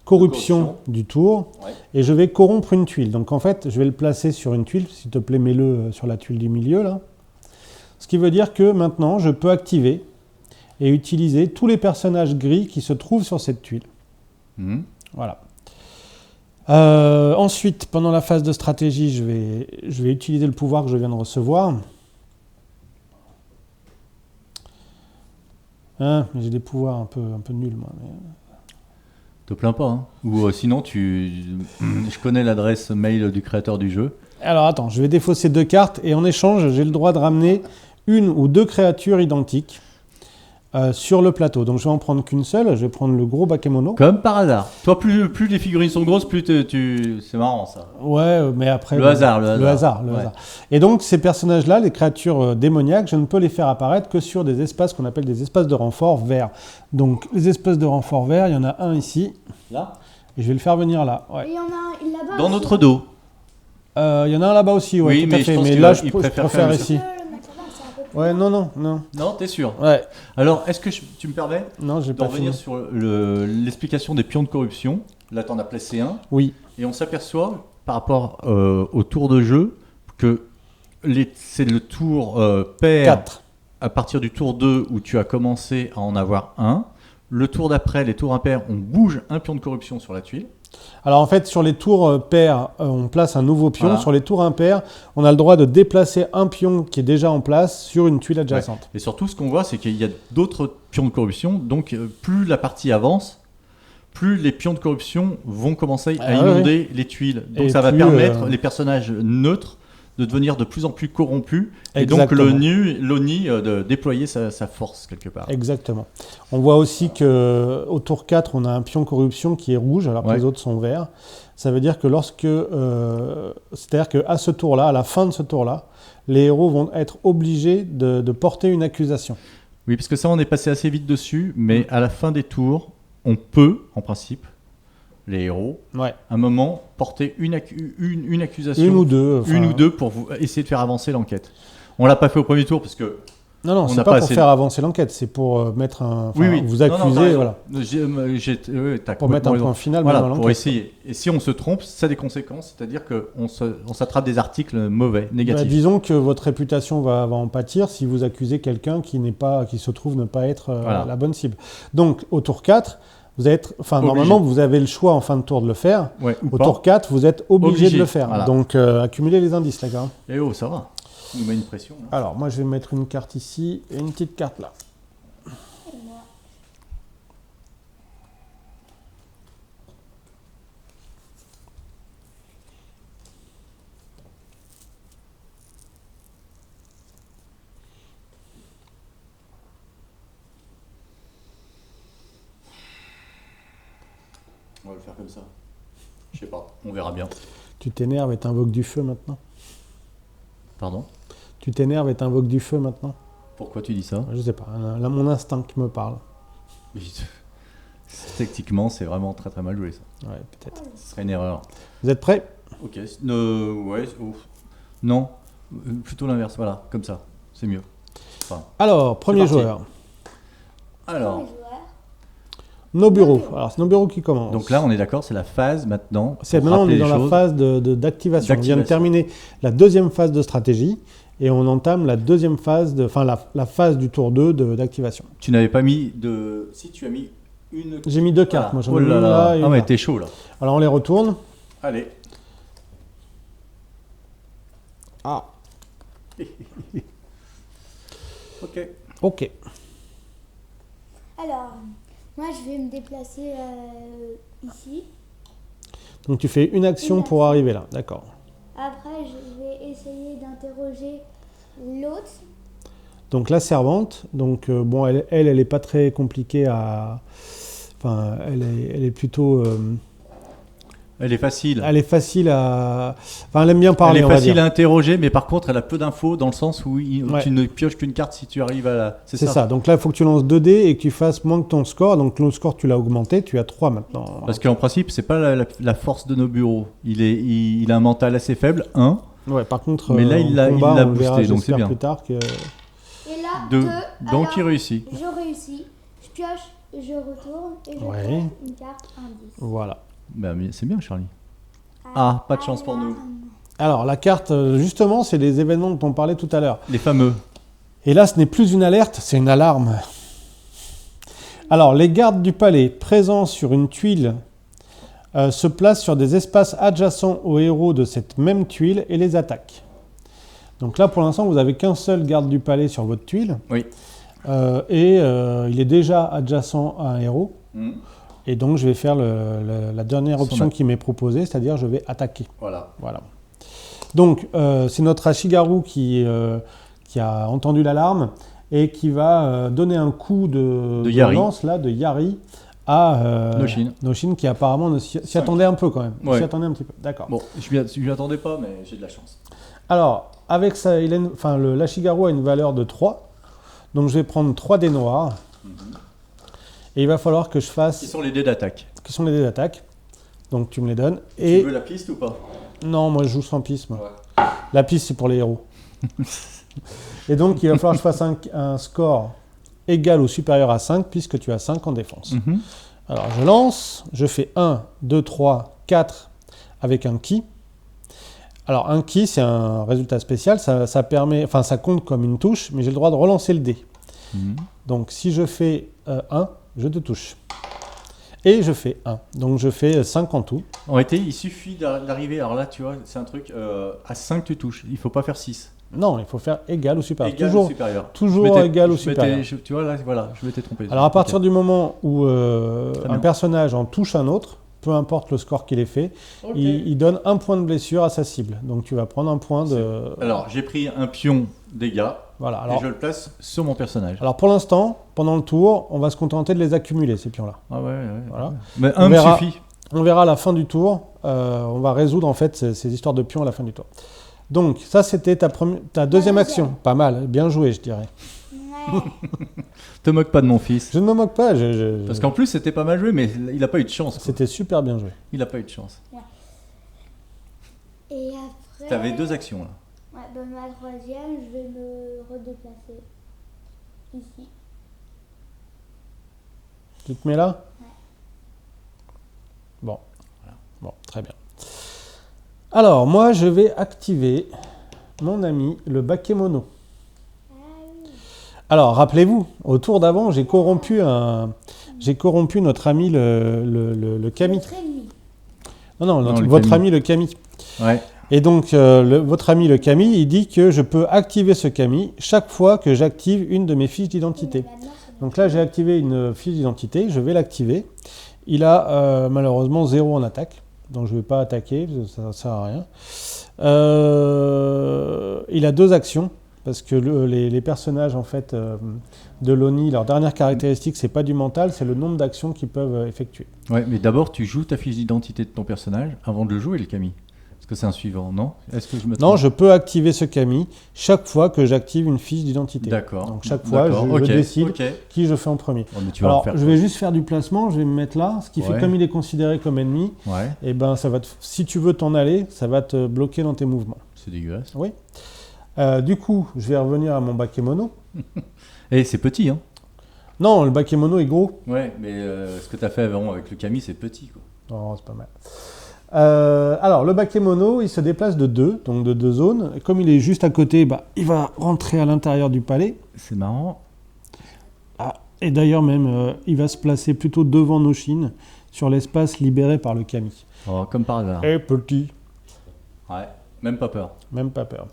corruption du tour et je vais corrompre une tuile. Donc en fait, je vais le placer sur une tuile. S'il te plaît, mets-le sur la tuile du milieu là. Ce qui veut dire que maintenant, je peux activer et utiliser tous les personnages gris qui se trouvent sur cette tuile. Voilà. Ensuite, pendant la phase de stratégie, je vais utiliser le pouvoir que je viens de recevoir. Mais j'ai des pouvoirs un peu nuls, moi. Mais... Te plains pas, hein. Ou sinon, je connais l'adresse mail du créateur du jeu. Alors attends, je vais défausser 2 cartes et en échange, j'ai le droit de ramener 1 ou 2 créatures identiques sur le plateau. Donc je vais en prendre qu'une seule, je vais prendre le gros Bakemono. Comme par hasard. Toi, plus les figurines sont grosses, plus c'est marrant ça. Ouais, mais après... Le hasard. hasard. Et donc ces personnages-là, les créatures démoniaques, je ne peux les faire apparaître que sur des espaces qu'on appelle des espaces de renfort verts. Donc les espaces de renfort verts, il y en a un ici. Là. Et je vais le faire venir là. Ouais. Et il y en a un là-bas. Dans aussi. notre dos. Il y en a un là-bas aussi, ouais, Oui, tout à mais fait. je pense Mais qu'il là, va- je il préfère préfère faire ici. Le mettre là-bas, c'est un peu plus Ouais, grand. non. Non, t'es sûr. Ouais. Alors, est-ce que tu me permets Non, j'ai d'en pas fini. revenir sur l'explication des pions de corruption? Là, t'en as placé un. Oui. Et on s'aperçoit, par rapport au tour de jeu, que c'est le tour pair 4. à partir du tour 2 où tu as commencé à en avoir un. Le tour d'après, les tours impairs, on bouge un pion de corruption sur la tuile. Alors en fait, sur les tours pairs, on place un nouveau pion. Voilà. Sur les tours impairs, on a le droit de déplacer un pion qui est déjà en place sur une tuile adjacente. Ouais. Et surtout, ce qu'on voit, c'est qu'il y a d'autres pions de corruption. Donc, plus la partie avance, plus les pions de corruption vont commencer à inonder les tuiles. Donc, Et ça va plus, permettre les personnages neutres de devenir de plus en plus corrompus. Exactement. Et donc, l'ONI de déployer sa force quelque part. Exactement. On voit aussi qu'au tour 4, on a un pion corruption qui est rouge alors que les autres sont verts. Ça veut dire que c'est-à-dire qu'à ce tour-là, à la fin de ce tour-là, les héros vont être obligés de porter une accusation. Oui, parce que ça, on est passé assez vite dessus, mais à la fin des tours, on peut, en principe, les héros, à un moment, porter une accusation. Une ou deux. Une ou deux pour essayer de faire avancer l'enquête. On l'a pas fait au premier tour parce que... Non, c'est pas pour faire avancer l'enquête, c'est pour mettre un... vous accuser, voilà. Pour mettre un point final voilà, dans l'enquête. pour essayer. Et si on se trompe, ça a des conséquences, c'est-à-dire qu'on s'attrape des articles mauvais, négatifs. Disons que votre réputation va en pâtir si vous accusez quelqu'un qui se trouve ne pas être la bonne cible. Donc, au tour 4... normalement, vous avez le choix en fin de tour de le faire. Au tour 4, vous êtes obligé de le faire. Voilà. Donc, accumulez les indices, là, quand même. Et oh, ça va. Il nous met une pression. Là. Alors, moi, je vais mettre une carte ici et une petite carte là. On va le faire comme ça. Je sais pas, on verra bien. Tu t'énerves et t'invoques du feu maintenant. Pardon ? Tu t'énerves et t'invoques du feu maintenant. Pourquoi tu dis ça ? Je sais pas, là mon instinct qui me parle. Techniquement, c'est vraiment très très mal joué ça. Ouais, peut-être. Ce serait une erreur. Vous êtes prêts ? Ok, non, plutôt l'inverse, voilà, comme ça, c'est mieux. Alors, premier joueur. Alors, Noburo. Alors, c'est Noburo qui commence. Donc là, on est d'accord, c'est la phase maintenant. Maintenant, on rappeler est dans les la choses. phase d'activation. On vient de D'activation. terminer la deuxième phase de stratégie et on entame la deuxième phase, la phase du tour 2 d'activation. Tu n'avais pas mis de. Si tu as mis une. J'ai mis 2 cartes. Moi, j'en Oh ai là une là. là et Ah une ouais, là. t'es chaud là. Alors, on les retourne. Allez. Ah, Ok. ok. Alors, moi, je vais me déplacer ici. Donc, tu fais une action Une pour action. arriver là. D'accord. Après, je vais essayer d'interroger l'autre. Donc, la servante. Donc, bon, elle est pas très compliquée à. Enfin, elle est plutôt. Elle est facile. Elle est facile à. Enfin, elle aime bien parler, Elle est on va facile dire. à interroger, mais par contre, elle a peu d'infos dans le sens où Ouais. tu ne pioches qu'une carte si tu arrives à la. C'est ça. Donc là, il faut que tu lances 2 dés et que tu fasses moins que ton score. Donc le score, tu l'as augmenté. Tu as 3 maintenant. Parce qu'en principe, c'est pas la force de nos bureaux. Il a un mental assez faible, 1. Ouais, par contre, Mais là, en il l'a combat, boosté, on le verra, donc c'est j'espère, bien. plus tard que... Et là, 2. 2. Donc il réussit. Je réussis. Je pioche, je retourne et je Ouais. pioche une carte indice. Voilà. Bah, mais c'est bien, Charlie. Ah, pas de chance pour nous. Alors, la carte, justement, c'est les événements dont on parlait tout à l'heure. Les fameux. Et là, ce n'est plus une alerte, c'est une alarme. Alors, les gardes du palais présents sur une tuile se placent sur des espaces adjacents aux héros de cette même tuile et les attaquent. Donc là, pour l'instant, vous n'avez qu'un seul garde du palais sur votre tuile. Oui. Il est déjà adjacent à un héros. Hmm. Et donc, je vais faire la dernière Son option attaque. qui m'est proposée, c'est-à-dire je vais attaquer. Voilà. Voilà. Donc, c'est notre Ashigaru qui a entendu l'alarme et qui va donner un coup de Yari. lance là, de Yari à Noshin. qui apparemment s'y Cinq. attendait un peu quand même. Ouais. S'y attendait un petit peu. D'accord. Bon, je m'y attendais pas, mais j'ai de la chance. Alors, avec ça, l'Ashigaru a une valeur de 3. Donc, je vais prendre 3 dés noirs. Et il va falloir que je fasse... Qui sont les dés d'attaque? Qui sont les dés d'attaque. Donc, tu me les donnes. Tu Et veux la piste ou pas? non, moi, je joue sans piste. moi. Ouais. La piste, c'est pour les héros. Et donc, il va falloir que je fasse un score égal ou supérieur à 5, puisque tu as 5 en défense. Mhm. Alors, je lance, je fais 1, 2, 3, 4 avec un ki. Alors, un ki, c'est un résultat spécial, ça compte comme une touche, mais j'ai le droit de relancer le dé. Mhm. Donc, si je fais 1, je te touche. Et je fais 1. Donc, je fais 5 en tout. En réalité, il suffit d'arriver. Alors là, tu vois, c'est un truc. À 5, tu touches. Il faut pas faire 6. Non, il faut faire égal ou supérieur. Égal toujours ou supérieur. toujours Je m'étais- égal ou je m'étais- supérieur. tu vois, là, voilà, je m'étais trompé. Alors, à partir du moment où Très un bien. personnage en touche un autre, peu importe le score qu'il ait fait, il donne un point de blessure à sa cible. Donc, tu vas prendre un point de... Alors, j'ai pris un pion dégâts Voilà. et je le place sur mon personnage. Alors, pour l'instant, pendant le tour, on va se contenter de les accumuler, ces pions-là. Ah ouais. Voilà. Mais On un me verra. suffit. On verra à la fin du tour. On va résoudre, en fait, ces histoires de pions à la fin du tour. Donc, ça, c'était ta deuxième Deuxième. action. Pas mal. Bien joué, je dirais. Ouais. Te moque pas de mon fils. Je ne me moque pas. Parce qu'en plus, c'était pas mal joué, mais il a pas eu de chance. quoi. C'était super bien joué. Il a pas eu de chance. Et après... T'avais 2 actions là. Ouais, bah, ma troisième, je vais me redéplacer ici. Tu te mets là? Ouais. Bon. Bon, très bien. Alors, moi, je vais activer mon ami, le Bakemono. Ah oui. Alors, rappelez-vous, au tour d'avant, j'ai corrompu notre ami, le Kami. Notre ennemi. Non, Non, le votre Kami. ami, le Kami. Ouais. Et donc, votre ami, le Kami, il dit que je peux activer ce Kami chaque fois que j'active une de mes fiches d'identité. Mais maintenant, c'est Donc là, j'ai activé une fiche d'identité, je vais l'activer. Il a malheureusement 0 en attaque, donc je ne vais pas attaquer, ça ne sert à rien. Il a 2 actions, parce que les personnages en fait, de l'ONI, leur dernière caractéristique, c'est pas du mental, c'est le nombre d'actions qu'ils peuvent effectuer. Ouais, mais d'abord, tu joues ta fiche d'identité de ton personnage avant de le jouer, le Camille. Parce que c'est un suivant, non? Est-ce que je me trompe? Non, je peux activer ce Kami chaque fois que j'active une fiche d'identité. D'accord. Donc chaque fois, D'accord, je ok, décide ok. qui je fais en premier. Oh, mais tu vas en Alors, faire je vais juste faire du placement, je vais me mettre là, ce qui fait Ouais. comme il est considéré comme ennemi, Ouais, et ben ça va si tu veux t'en aller, ça va te bloquer dans tes mouvements. c'est dégueulasse. Oui. Du coup, je vais revenir à mon Bakemono. Et c'est petit, hein? Non, le bakemono est gros. Ouais, mais ce que tu as fait avant avec le kami, c'est petit, quoi. Non, c'est pas mal. Alors, le bakemono, il se déplace de 2, donc de 2 zones. Et comme il est juste à côté, bah, il va rentrer à l'intérieur du palais. C'est marrant. Ah, et d'ailleurs même, il va se placer plutôt devant Noshin, sur l'espace libéré par le kami. Oh, comme par hasard. Et petit, Ouais, même pas peur. même pas peur.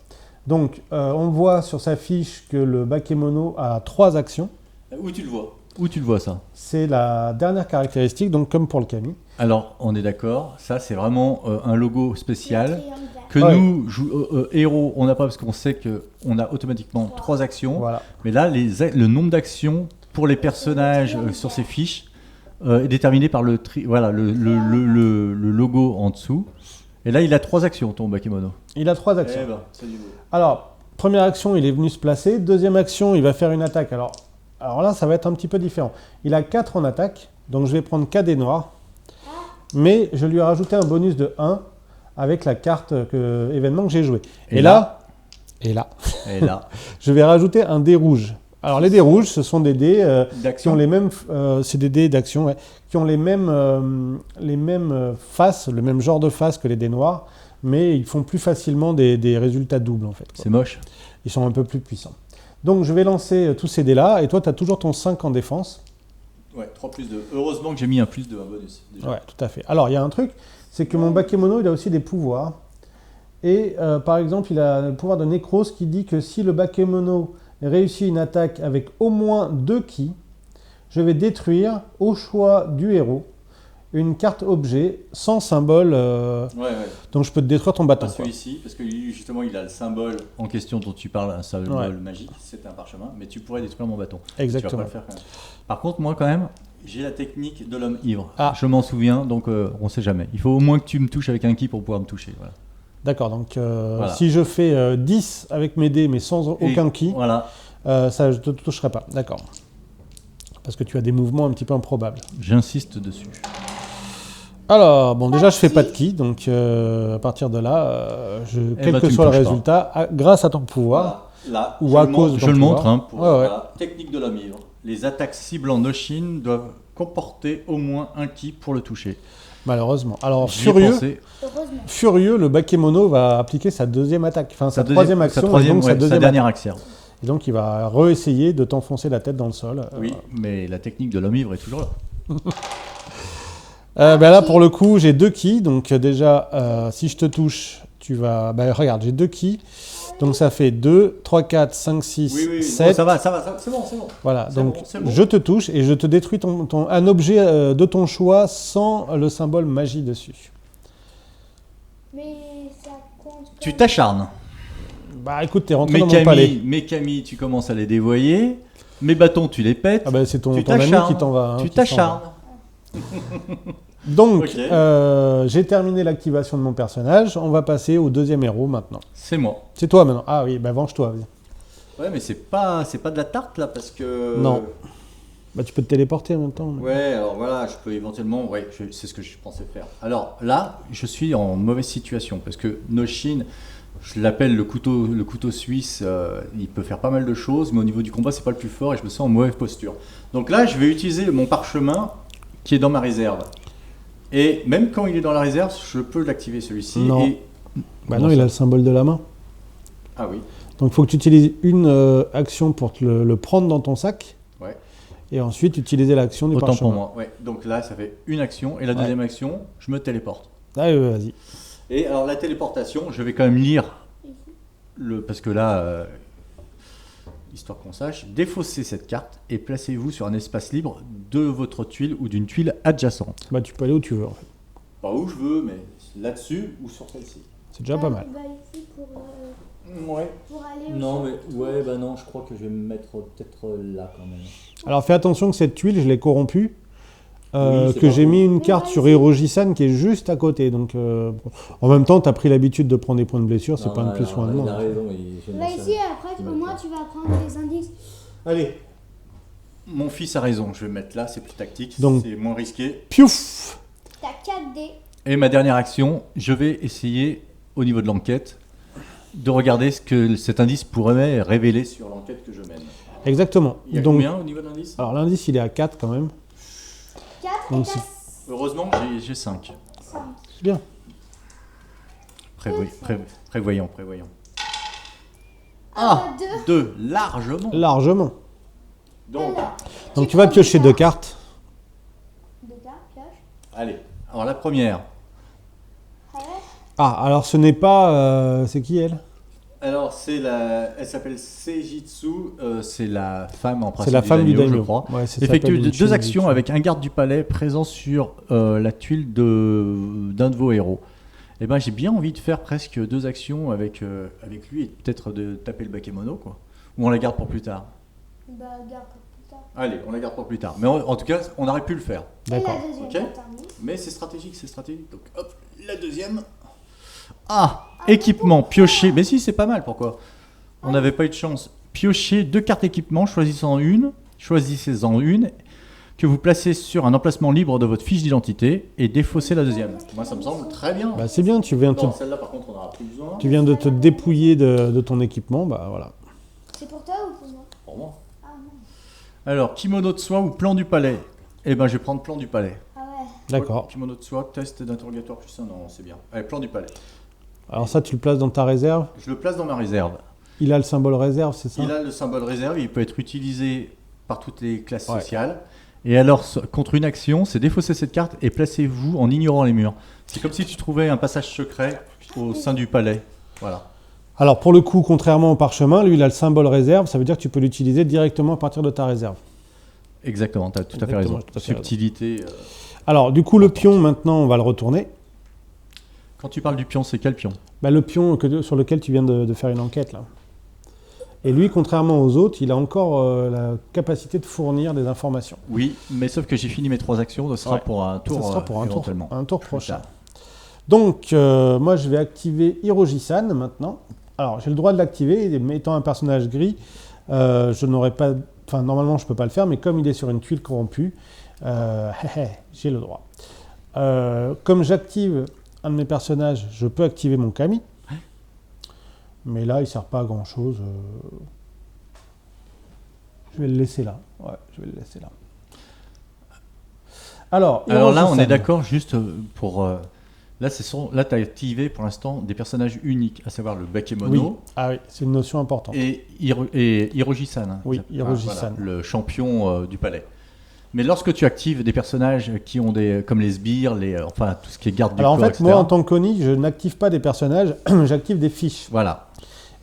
Donc, on voit sur sa fiche que le bakemono a 3 actions. Où tu le vois? Où tu le vois, ça? C'est la dernière caractéristique, donc comme pour le kami. Alors, on est d'accord, ça c'est vraiment un logo spécial que Ouais. nous, héros, on n'a pas parce qu'on sait qu'on a automatiquement 3 actions. Voilà. Mais là, le nombre d'actions pour les personnages sur ces fiches est déterminé par le logo en dessous. Et là, il a 3 actions, ton bakemono. Il a 3 actions. Eh ben, c'est du beau. Alors, première action, il est venu se placer. Deuxième action, il va faire une attaque. Alors là, ça va être un petit peu différent. Il a 4 en attaque, donc je vais prendre KD noir. Mais je lui ai rajouté un bonus de 1 avec la carte événement que j'ai joué. Et Et là, Et là, je vais rajouter un dé rouge. Alors les dés rouges, ce sont des dés qui ont d'action. les mêmes, c'est des dés d'action, ouais, qui ont les mêmes faces, le même genre de face que les dés noirs, mais ils font plus facilement des résultats doubles en fait, quoi. C'est moche. Ils sont un peu plus puissants. Donc je vais lancer tous ces dés-là, et toi tu as toujours ton 5 en défense. Ouais, 3 plus 2. Heureusement que j'ai mis un plus 2, un bonus. Déjà. Ouais, tout à fait. Alors il y a un truc, c'est que mon bakemono, il a aussi des pouvoirs. Et par exemple, il a le pouvoir de Necros qui dit que si le bakemono réussit une attaque avec au moins 2 ki, je vais détruire au choix du héros une carte objet sans symbole. Ouais. Donc je peux te détruire ton bâton, Pas quoi. celui-ci, parce que lui, justement, il a le symbole en question dont tu parles, un symbole Ouais. magique, c'est un parchemin, mais tu pourrais détruire mon bâton. Tu vas Exactement. pas le faire quand même. Par contre, moi, quand même, j'ai la technique de l'homme ivre. Ah. Je m'en souviens, donc on sait jamais. Il faut au moins que tu me touches avec un ki pour pouvoir me toucher. Voilà. D'accord, donc Voilà. si je fais 10 avec mes dés mais sans aucun ki, Voilà, ça je te toucherai pas. D'accord. Parce que tu as des mouvements un petit peu improbables. j'insiste dessus. Alors, bon, déjà, de je fais pas ki. de ki, donc à partir de là, quel ben, que tu soit me le touches pas. résultat, grâce à ton pouvoir, Là, Ou je à le cause montre- de je ton le pouvoir. montre. Hein, pour, Ouais, ouais. voilà, technique de l'homme ivre. Les attaques ciblant Noshin doivent comporter au moins un ki pour le toucher. malheureusement. Alors, J'y ai pensé. Heureusement. furieux, le bakemono va appliquer sa deuxième attaque, enfin sa troisième action, sa et troisième, donc ouais, sa deuxième dernière attaque. action. Et donc, il va réessayer de t'enfoncer la tête dans le sol. Oui, mais la technique de l'homme ivre est toujours là. Ben là, pour le coup, j'ai 2 ki, donc déjà, si je te touche, tu vas... Ben regarde, j'ai 2 ki, donc ça fait 2, 3, 4, 5, 6, 7. Oh, ça va, c'est bon, c'est bon. Voilà, C'est donc bon, c'est bon. je te touche et je te détruis un objet de ton choix sans le symbole magie dessus. Mais ça compte. Tu comme- t'acharnes. Bah écoute, t'es rentré dans mon palais. Mes Camille, tu commences à les dévoyer. Mes bâtons, tu les pètes. Ah bah c'est ton tu ami t'acharnes. qui t'en va. hein, Tu qui s'en va. t'acharnes. Donc, Ok. j'ai terminé l'activation de mon personnage. On va passer au deuxième héros maintenant. C'est moi. C'est toi maintenant. Ah oui, bah venge-toi. vas-y. Ouais, mais c'est pas de la tarte là parce que. Non. Bah tu peux te téléporter en même temps. Ouais, alors voilà, je peux éventuellement. Ouais, c'est ce que je pensais faire. Alors là, je suis en mauvaise situation parce que Noshin, je l'appelle le couteau suisse. Il peut faire pas mal de choses, mais au niveau du combat, c'est pas le plus fort et je me sens en mauvaise posture. Donc là, je vais utiliser mon parchemin qui est dans ma réserve. Et même quand il est dans la réserve, je peux l'activer celui-ci. Non. Et... Bah Bon, non, il ça- a le symbole de la main. Ah oui. Donc il faut que tu utilises une action pour le prendre dans ton sac. Ouais. Et ensuite utiliser l'action du Autant parchemin. pour moi. Ouais. Donc là, ça fait une action. Et la deuxième action, je me téléporte. Allez, vas-y. Et alors la téléportation, je vais quand même lire parce que là, histoire qu'on sache, défaussez cette carte et placez-vous sur un espace libre de votre tuile ou d'une tuile adjacente. Bah tu peux aller où tu veux en fait. Pas où je veux, mais là-dessus ou sur celle-ci. C'est déjà pas mal. Bah, ici Ouais. pour aller au Non, centre. mais ouais, bah non, je crois que je vais me mettre peut-être là quand même. Alors fais attention que cette tuile, je l'ai corrompue. Oui, c'est que pas j'ai bon. mis une Mais carte vas-y. sur Hiroji-san qui est juste à côté. Donc, bon. En même temps, tu as pris l'habitude de prendre des points de blessure, c'est Non, pas un non, plus non, soin de il moi. a raison, je Va me ici sers. et après, au moins, tu vas prendre des indices. Allez, Mon fils a raison, je vais me mettre là, c'est plus tactique, Donc- c'est moins risqué. piouf. T'as 4 dés. Et ma dernière action, je vais essayer, au niveau de l'enquête, de regarder ce que cet indice pourrait révéler sur l'enquête que je mène. Exactement. Il y a Donc, combien au niveau de l'indice? alors l'indice, il est à 4 quand même. 4 Donc, et c'est- 4, Heureusement, j'ai 5. 5. C'est bien. Prévoyant. Ah, 2, largement. Largement. Donc, Donc tu vas piocher 2 cartes. 2 cartes, pioche. allez. Alors la première. Ah ouais. Ah, alors ce n'est pas... c'est qui elle? Alors elle s'appelle Seijitsu. C'est la femme en principe C'est la femme du daimyo, je daimyo. crois. Ouais, ça Effectue s'appelle une 2 actions Shinjitsu. avec un garde du palais présent sur la tuile d'un de vos héros. Eh ben, j'ai bien envie de faire presque 2 actions avec lui et peut-être de taper le bakemono, quoi. Ou on la garde pour plus tard. Bah, garde pour plus tard. Allez, on la garde pour plus tard. Mais en tout cas, on aurait pu le faire. D'accord. Et la deuxième Ok. carte indice. Mais c'est stratégique. Donc hop, la deuxième. Ah, équipement, piocher. Mais si, c'est pas mal, pourquoi? On n'avait pas eu de chance. Piocher 2 cartes équipement, choisissez-en une que vous placez sur un emplacement libre de votre fiche d'identité et défaussez la deuxième. Moi, ça me semble très bien. Bah, c'est bien, tu viens Non, celle-là, par contre, on n'aura plus besoin. de te dépouiller de ton équipement. Bah voilà. C'est pour toi ou pour moi? Pour moi. Ah non. Alors, kimono de soie ou plan du palais? Eh ben, je vais prendre plan du palais. Ah ouais. D'accord. Kimono de soie, test d'interrogatoire plus 1, non, c'est bien. Allez, plan du palais. Alors ça, tu le places dans ta réserve. Je le place dans ma réserve. Il a le symbole réserve, c'est ça? Il a le symbole réserve, il peut être utilisé par toutes les classes Ouais. sociales. Et alors, contre une action, c'est défausser cette carte et placez-vous en ignorant les murs. C'est comme si tu trouvais un passage secret au sein du palais. Voilà. Alors pour le coup, contrairement au parchemin, lui, il a le symbole réserve. Ça veut dire que tu peux l'utiliser directement à partir de ta réserve. Exactement, tu as tout à fait Exactement, raison. tout à fait raison. Subtilité. Alors du coup, le pion, maintenant, on va le retourner. Quand tu parles du pion, c'est quel pion? Bah, le pion sur lequel tu viens de faire une enquête là. Et lui, contrairement aux autres, il a encore la capacité de fournir des informations. Oui, mais sauf que j'ai fini mes 3 actions, ce sera Ouais. pour un tour, Ça sera pour éventuellement. un tour Plus prochain. tard. Donc, moi, je vais activer Hiroji-san maintenant. Alors, j'ai le droit de l'activer, mais étant un personnage gris, je n'aurais pas... Enfin, normalement, je ne peux pas le faire, mais comme il est sur une tuile corrompue, j'ai le droit. Comme j'active un de mes personnages, je peux activer mon kami. Mais là, il ne sert pas à grand-chose. Je vais le laisser là. Ouais, je vais le laisser là. Alors Alors là, on Hiroji-san. est d'accord juste pour... là, tu as activé pour l'instant des personnages uniques, à savoir le bakemono Oui. Ah oui, c'est une notion importante. et Hiroji-san. Hein, Oui, Hiroji-san. le champion du palais. Mais lorsque tu actives des personnages qui ont comme les sbires, enfin tout ce qui est garde du Alors en corps, fait, etc. moi, en tant que Connie, je n'active pas des personnages, j'active des fiches. Voilà.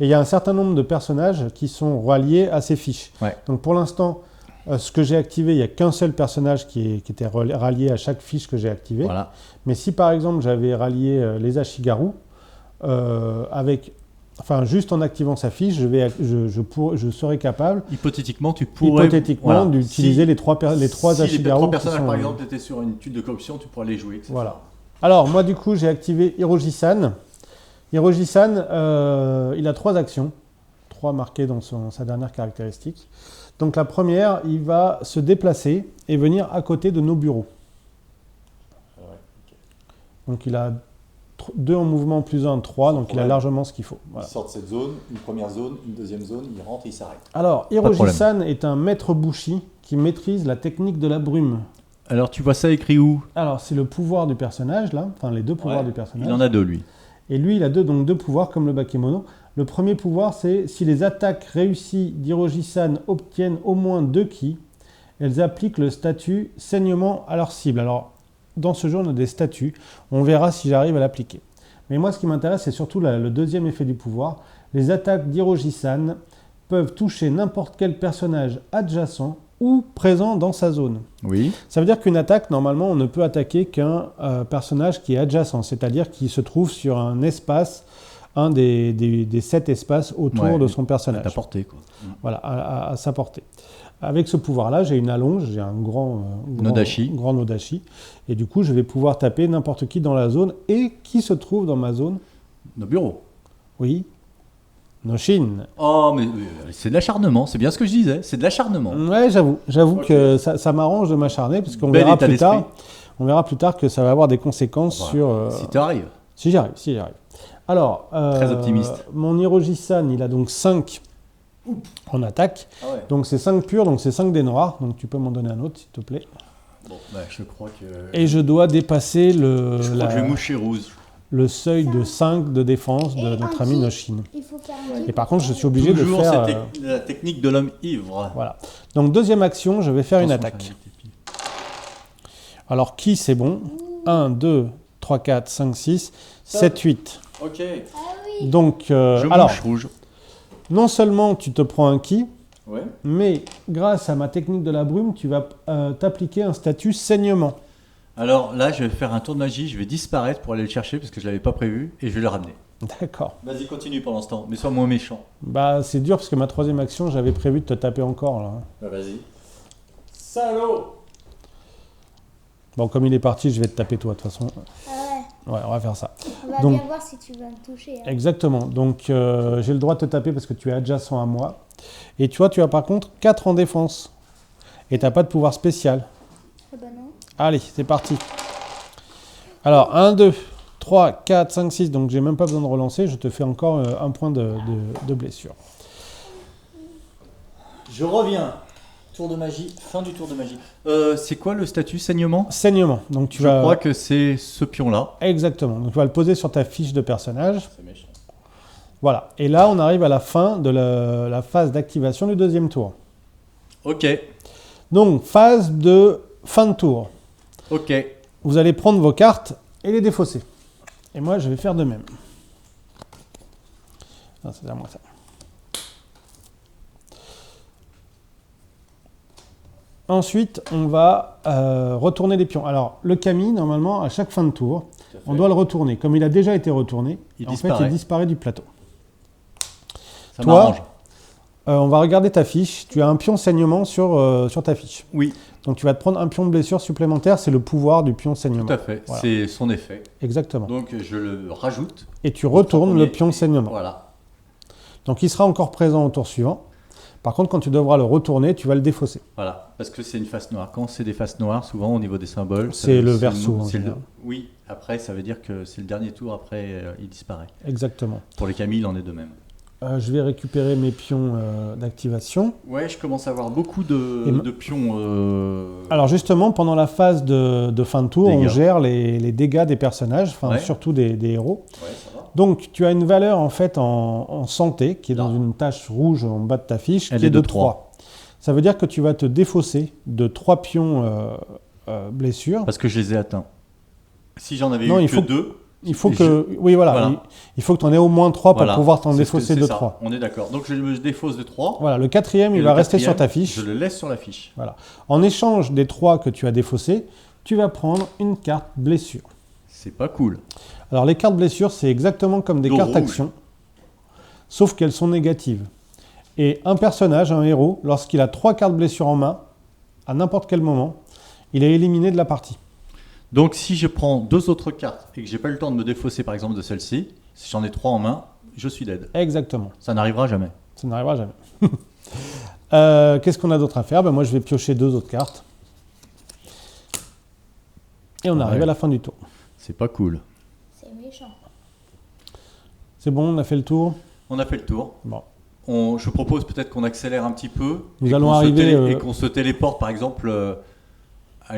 Et il y a un certain nombre de personnages qui sont reliés à ces fiches. Ouais. Donc pour l'instant, ce que j'ai activé, il n'y a qu'un seul personnage qui était rallié à chaque fiche que j'ai activée. Voilà. Mais si par exemple j'avais rallié les Ashigaru, juste en activant sa fiche, je serais capable, Hypothétiquement, tu pourrais hypothétiquement, d'utiliser les trois si Ashigaru. les 3 qui personnages, sont- par exemple, étaient sur une tuile de corruption, tu pourrais les jouer. etc. Voilà. Alors, moi, du coup, j'ai activé Hiroji-san. Hiroji-san, il a 3 actions, 3 marquées dans sa dernière caractéristique. Donc, la première, il va se déplacer et venir à côté de nos bureaux. Donc, il a 2 en mouvement plus 1, 3, donc il a largement ce qu'il faut. Voilà. Il sort de cette zone, une première zone, une deuxième zone, il rentre et il s'arrête. Alors, de problème. Hiroji-san est un maître bushi qui maîtrise la technique de la brume. Alors, tu vois ça écrit où? Alors, c'est le pouvoir du personnage, là, enfin les 2 pouvoirs Ouais. du personnage. Il en a 2, lui. Et lui, il a deux pouvoirs comme le bakemono. Le premier pouvoir, c'est si les attaques réussies d'Hiroji-san obtiennent au moins 2 ki, elles appliquent le statut saignement à leur cible. Alors, dans ce jeu, on a des statuts. On verra si j'arrive à l'appliquer. Mais moi, ce qui m'intéresse, c'est surtout le deuxième effet du pouvoir. Les attaques d'Hiroji-san peuvent toucher n'importe quel personnage adjacent ou présent dans sa zone. Oui. Ça veut dire qu'une attaque, normalement, on ne peut attaquer qu'un personnage qui est adjacent, c'est-à-dire qui se trouve sur un espace, un des 7 espaces autour de son À personnage. ta portée, quoi. Voilà, à sa portée. Avec ce pouvoir-là, j'ai une allonge, j'ai un grand Nodashi, et du coup, je vais pouvoir taper n'importe qui dans la zone, et qui se trouve dans ma zone? Nos bureaux. Oui, Noshin. Oh, mais c'est de l'acharnement, c'est bien ce que je disais, c'est de l'acharnement. Ouais, j'avoue Ok. que ça m'arrange de m'acharner, parce qu'on Bel verra état plus tard. d'esprit. On verra plus tard que ça va avoir des conséquences Voilà. sur... Si tu arrives. Si j'y arrive. Alors, Très optimiste. mon Hiroji-san, il a donc 5 en attaque. Ah ouais. Donc c'est 5 purs, donc c'est 5 dés noirs. Donc tu peux m'en donner un autre, s'il te plaît. Bon, bah, je crois que... Et je dois dépasser je crois que je vais moucher rouge. le seuil de 5 de défense de Et notre un ami qui- Noshin. Il faut faire un Et par contre, je suis obligé de Toujours faire... la technique de l'homme ivre. voilà. Donc deuxième action, je vais faire une Attention, attaque. Charlie, tes pieds. Alors qui c'est bon 1, 2, 3, 4, 5, 6, 7, 8. Ok. Ah oui. Donc, Je alors, mouche rouge. non seulement tu te prends un ki, Ouais. mais grâce à ma technique de la brume, tu vas t'appliquer un statut saignement. Alors là, je vais faire un tour de magie, je vais disparaître pour aller le chercher parce que je l'avais pas prévu et je vais le ramener. D'accord. Vas-y, continue pendant ce temps, mais sois moins méchant. Bah c'est dur parce que ma troisième action, j'avais prévu de te taper encore là. Bah vas-y. Salaud. Bon, comme il est parti, je vais te taper toi de toute façon. Ah ouais. Ouais, on va faire ça. On va Donc- bien voir si tu vas me toucher. Hein. Exactement. Donc j'ai le droit de te taper parce que tu es adjacent à moi. Et tu vois, tu as par contre 4 en défense. Et t'as pas de pouvoir spécial. Ah bah non. Allez, c'est parti. Alors, 1, 2, 3, 4, 5, 6. Donc, j'ai même pas besoin de relancer. Je te fais encore un point de blessure. Je reviens. Tour de magie, fin du tour de magie. C'est quoi le statut saignement? Saignement. Donc, tu Je vas... crois que c'est ce pion-là. Exactement. Donc, tu vas le poser sur ta fiche de personnage. C'est méchant. Voilà. Et là, on arrive à la fin de la phase d'activation du deuxième tour. Ok, Donc, phase de fin de tour. ok. Vous allez prendre vos cartes et les défausser. Et moi, je vais faire de même. Ah, c'est à moi ça. Ensuite, on va retourner les pions. Alors, le Kami, normalement, à chaque fin de tour, Tout à fait. on doit le retourner. Comme il a déjà été retourné, Il en fait, disparaît. il disparaît du plateau. Ça Toi, m'arrange. On va regarder ta fiche. Tu as un pion saignement sur ta fiche. Oui, Donc, tu vas te prendre un pion de blessure supplémentaire. C'est le pouvoir du pion saignement. tout à fait. Voilà. C'est son effet. Exactement. Donc je le rajoute. Et tu retournes le pion saignement. Voilà. Donc, il sera encore présent au tour suivant. Par contre, quand tu devras le retourner, tu vas le défausser. Voilà, parce que c'est une face noire. Quand c'est des faces noires, souvent au niveau des symboles, C'est le verso, en c'est le- général. Oui, après ça veut dire que c'est le dernier tour, après il disparaît. Exactement. Pour les Camille, il en est de même. Je vais récupérer mes pions d'activation. Ouais, je commence à avoir beaucoup Et de pions. Alors justement, pendant la phase de fin de tour, on Dégâts. gère les dégâts des personnages, enfin Ouais. surtout des héros. Ouais, ça va. Donc tu as une valeur en fait en santé qui est dans Non. une tache rouge en bas de ta fiche, Elle qui est est de de 3. Ça veut dire que tu vas te défausser de 3 pions blessures. Parce que je les ai atteints. Si j'en avais Non, eu il que faut- 2, Il faut Et que oui voilà, Voilà. il faut que tu en aies au moins 3 pour voilà, pouvoir t'en c'est défausser de ça. 3. On est d'accord. Donc je me défausse de 3. Voilà, le quatrième, il va rester sur ta fiche. Je le laisse sur la fiche. Voilà. En échange des 3 que tu as défaussés, tu vas prendre une carte blessure. C'est pas cool. Alors les cartes blessures, c'est exactement comme des Dos cartes rouge. action, sauf qu'elles sont négatives. Et un personnage, un héros, lorsqu'il a 3 cartes blessures en main, à n'importe quel moment, il est éliminé de la partie. Donc si je prends 2 autres cartes et que j'ai pas eu le temps de me défausser par exemple de celle-ci, si j'en ai 3 en main, je suis dead. Exactement. Ça n'arrivera jamais. Ça n'arrivera jamais. Qu'est-ce qu'on a d'autre à faire? Moi, je vais piocher 2 autres cartes. Et on arrive Ouais. à la fin du tour. C'est pas cool. C'est méchant. C'est bon, on a fait le tour. On a fait le tour. Bon. Je propose peut-être qu'on accélère un petit peu. Nous et allons qu'on se arriver, et qu'on se téléporte par exemple à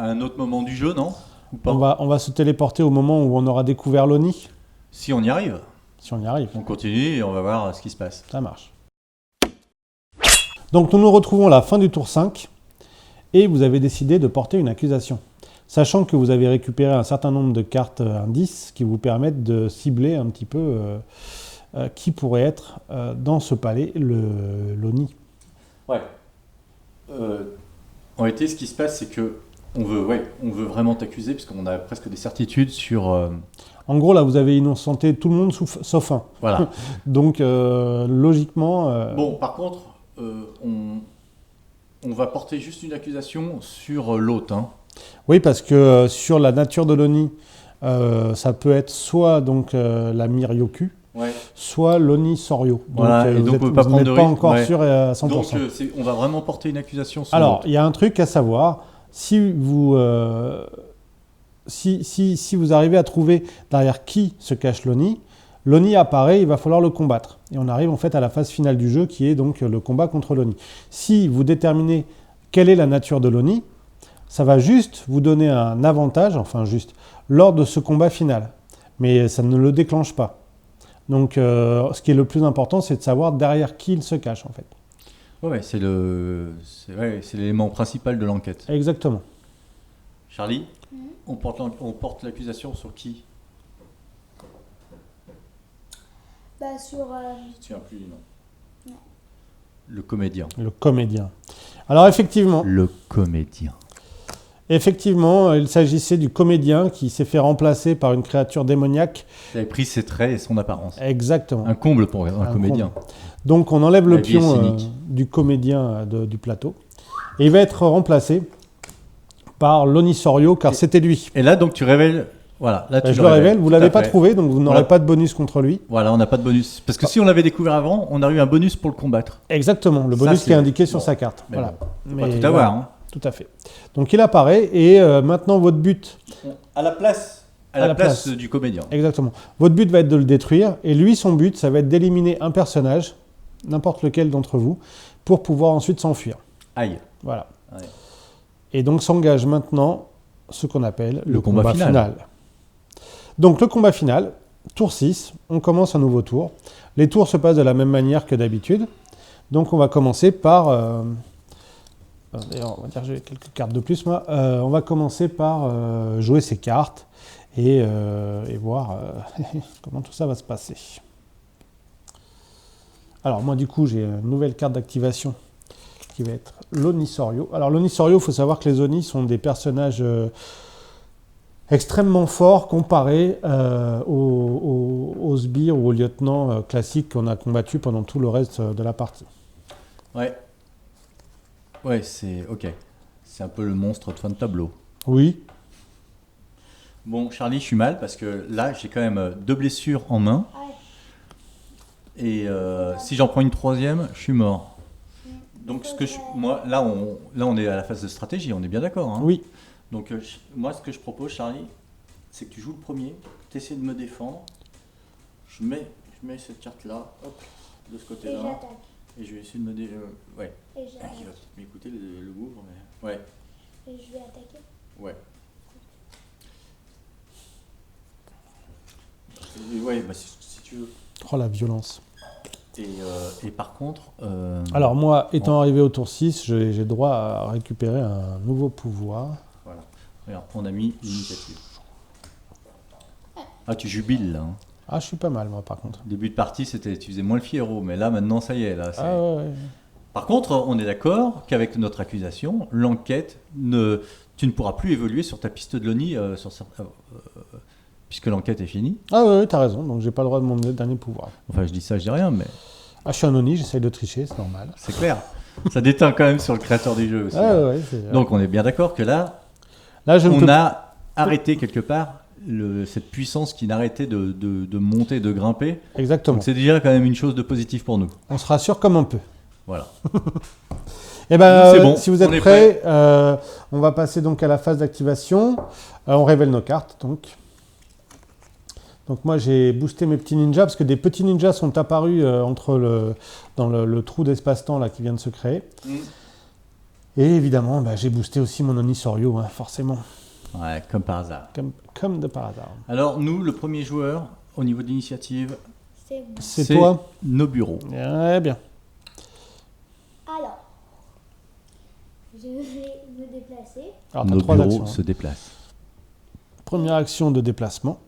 un autre moment du jeu, non? Ou pas? On va se téléporter au moment où on aura découvert l'ONI, Si on y arrive, si on y arrive. on continue et on va voir ce qui se passe. Ça marche. Donc nous nous retrouvons à la fin du tour 5 et vous avez décidé de porter une accusation. Sachant que vous avez récupéré un certain nombre de cartes indices qui vous permettent de cibler un petit peu qui pourrait être dans ce palais l'ONI. Ouais. En réalité, ce qui se passe, c'est que on veut vraiment t'accuser puisqu'on a presque des certitudes sur. En gros, là, vous avez innocenté tout le monde sauf un. Voilà. Donc, logiquement... Bon, par contre, on va porter juste une accusation sur l'hôte. Hein. Oui, parce que sur la nature de l'ONI, ça peut être soit donc la Miryoku, Ouais. soit l'ONI Soryo. Donc, Voilà, et donc on peut pas prendre n'êtes de pas risque, encore ouais. sûr à 100%. Donc, on va vraiment porter une accusation sur Alors, l'hôte. il y a un truc à savoir. Si vous, si vous arrivez à trouver derrière qui se cache l'ONI, L'Oni apparaît, il va falloir le combattre. Et on arrive en fait à la phase finale du jeu qui est donc le combat contre l'Oni. Si vous déterminez quelle est la nature de l'Oni, ça va juste vous donner un avantage, enfin juste, lors de ce combat final. Mais ça ne le déclenche pas. Donc ce qui est le plus important, c'est de savoir derrière qui il se cache en fait. Ouais, c'est l'élément principal de l'enquête. Exactement. Charlie, on porte l'accusation sur qui? Bah, sur. Je ne me souviens plus du nom. Non. Le comédien. Le comédien. Alors effectivement, Le comédien. il s'agissait du comédien qui s'est fait remplacer par une créature démoniaque. Il avait pris ses traits et son apparence. Exactement. Un comble pour un comédien. comble. Donc on enlève le La vie est pion cynique. du comédien du plateau. Et il va être remplacé par l'Oni Sorio, car c'était lui. Et là, donc, tu révèles. Voilà, là, tu Je le révèle, vous tout ne l'avez à pas fait. trouvé, donc vous n'aurez Voilà. pas de bonus contre lui. Voilà, on n'a pas de bonus. Parce que si on l'avait découvert avant, on aurait eu un bonus pour le combattre. Exactement, le Ça, bonus c'est- qui est indiqué sur bon. sa carte. Mais Voilà. bon, Pas tout avoir. Hein. Tout à fait. Donc il apparaît et maintenant votre but, À la place. À la place du comédien. exactement, votre but va être de le détruire et lui son but ça va être d'éliminer un personnage, n'importe lequel d'entre vous, pour pouvoir ensuite s'enfuir. Aïe. Voilà. Ouais. Et donc s'engage maintenant ce qu'on appelle le combat combat final. final. Donc le combat final, tour 6, on commence un nouveau tour. Les tours se passent de la même manière que d'habitude. Donc on va commencer par... D'ailleurs, on va dire que j'ai quelques cartes de plus, moi. On va commencer par jouer ces cartes et voir comment tout ça va se passer. Alors moi, du coup, j'ai une nouvelle carte d'activation qui va être l'Oni Sorio. Alors l'Oni Sorio, il faut savoir que les Oni sont des personnages extrêmement forts comparés aux sbires ou aux lieutenants classiques qu'on a combattus pendant tout le reste de la partie. Ouais. Ouais, c'est. Ok. C'est un peu le monstre de fin de tableau. Oui, Bon, Charlie, je suis mal parce que là, j'ai quand même 2 blessures en main. Ouais. Et si j'en prends une troisième, je suis mort. Donc, moi, là, on est à la phase de stratégie, on est bien d'accord. Hein. oui. Donc, moi, ce que je propose, Charlie, c'est que tu joues le premier, tu essaies de me défendre. Je mets cette carte-là, hop, de ce Et côté-là. j'attaque. Et je vais essayer de me ouais. Et Ah, j'attaque. il va m'écouter le gouffre, mais. Ouais, Et je vais attaquer. ouais. Et ouais, bah, si tu veux. Oh la violence. Et par contre. Alors moi, étant arrivé au tour 6, j'ai droit à récupérer un nouveau pouvoir. Voilà. Regarde, on a mis l'initiative. Ah, tu jubiles là. Hein. Ah, je suis pas mal moi par contre. Début de partie, tu faisais moins le fiero, mais là maintenant ça y est. Là, c'est- Ah ouais, ouais. Par contre, on est d'accord qu'avec notre accusation, l'enquête, tu ne pourras plus évoluer sur ta piste de l'ONI puisque l'enquête est finie. Ah ouais, ouais, t'as raison, donc j'ai pas le droit de mon dernier pouvoir. Enfin, je dis ça, je dis rien, mais Ah, je suis un Oni, j'essaye de tricher, c'est normal. c'est clair. Ça déteint quand même sur le créateur du jeu aussi. Ah hein. ouais, ouais, c'est vrai. Donc on est bien d'accord que là, Là, je ne on peux a arrêté quelque part cette puissance qui n'arrêtait de monter, de grimper. Exactement. Donc c'est déjà quand même une chose de positif pour nous. On se rassure comme un peu. Voilà. Eh ben, C'est bon, si vous êtes on est prêts, on va passer donc à la phase d'activation. On révèle nos cartes, donc. Donc moi, j'ai boosté mes petits ninjas, parce que des petits ninjas sont apparus dans le trou d'espace-temps là qui vient de se créer. Et évidemment, bah, j'ai boosté aussi mon Oni Sorio, hein, forcément, Ouais, comme par hasard. comme de par hasard. Alors nous, le premier joueur au niveau d'initiative, C'est bon. C'est toi nos bureaux. Eh bien. Alors, je vais me déplacer. Alors, t'as Nos 3 bureaux actions. se déplacent. Première action de déplacement.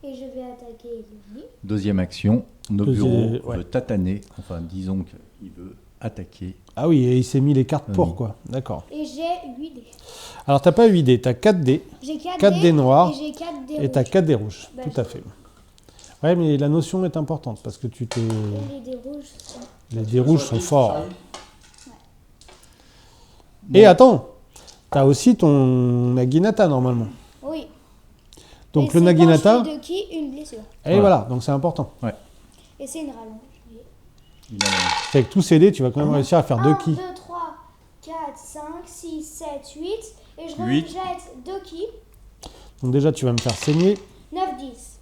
Et je vais attaquer lui. Deuxième action, nos Deuxième- bureaux ouais. veut tataner. Enfin, disons qu'il veut attaquer. Ah oui, et il s'est mis les cartes Ah pour, oui. quoi. D'accord. Et j'ai 8 dés. Alors, t'as pas 8 dés, t'as 4 dés, J'ai 4 4 dés noirs Et j'ai 4 dés et t'as rouges. 4 dés rouges. Bah, Tout à fait. Ouais, mais la notion est importante, parce que tu t'es... Et les dés rouges sont... Les dés rouges sont forts. Bon. Et attends, t'as aussi ton Naginata, normalement. Oui. Donc, Et le c'est Naginata... quand je suis de qui une blessure. Et voilà, donc c'est important. Et c'est une rallonge. C'est avec tous ces dés, tu vas quand même réussir à faire 2 1, ki. 2, 3, 4, 5, 6, 7, 8. Et je Huit. rejette 2 ki. Donc déjà, tu vas me faire saigner. 9, 10.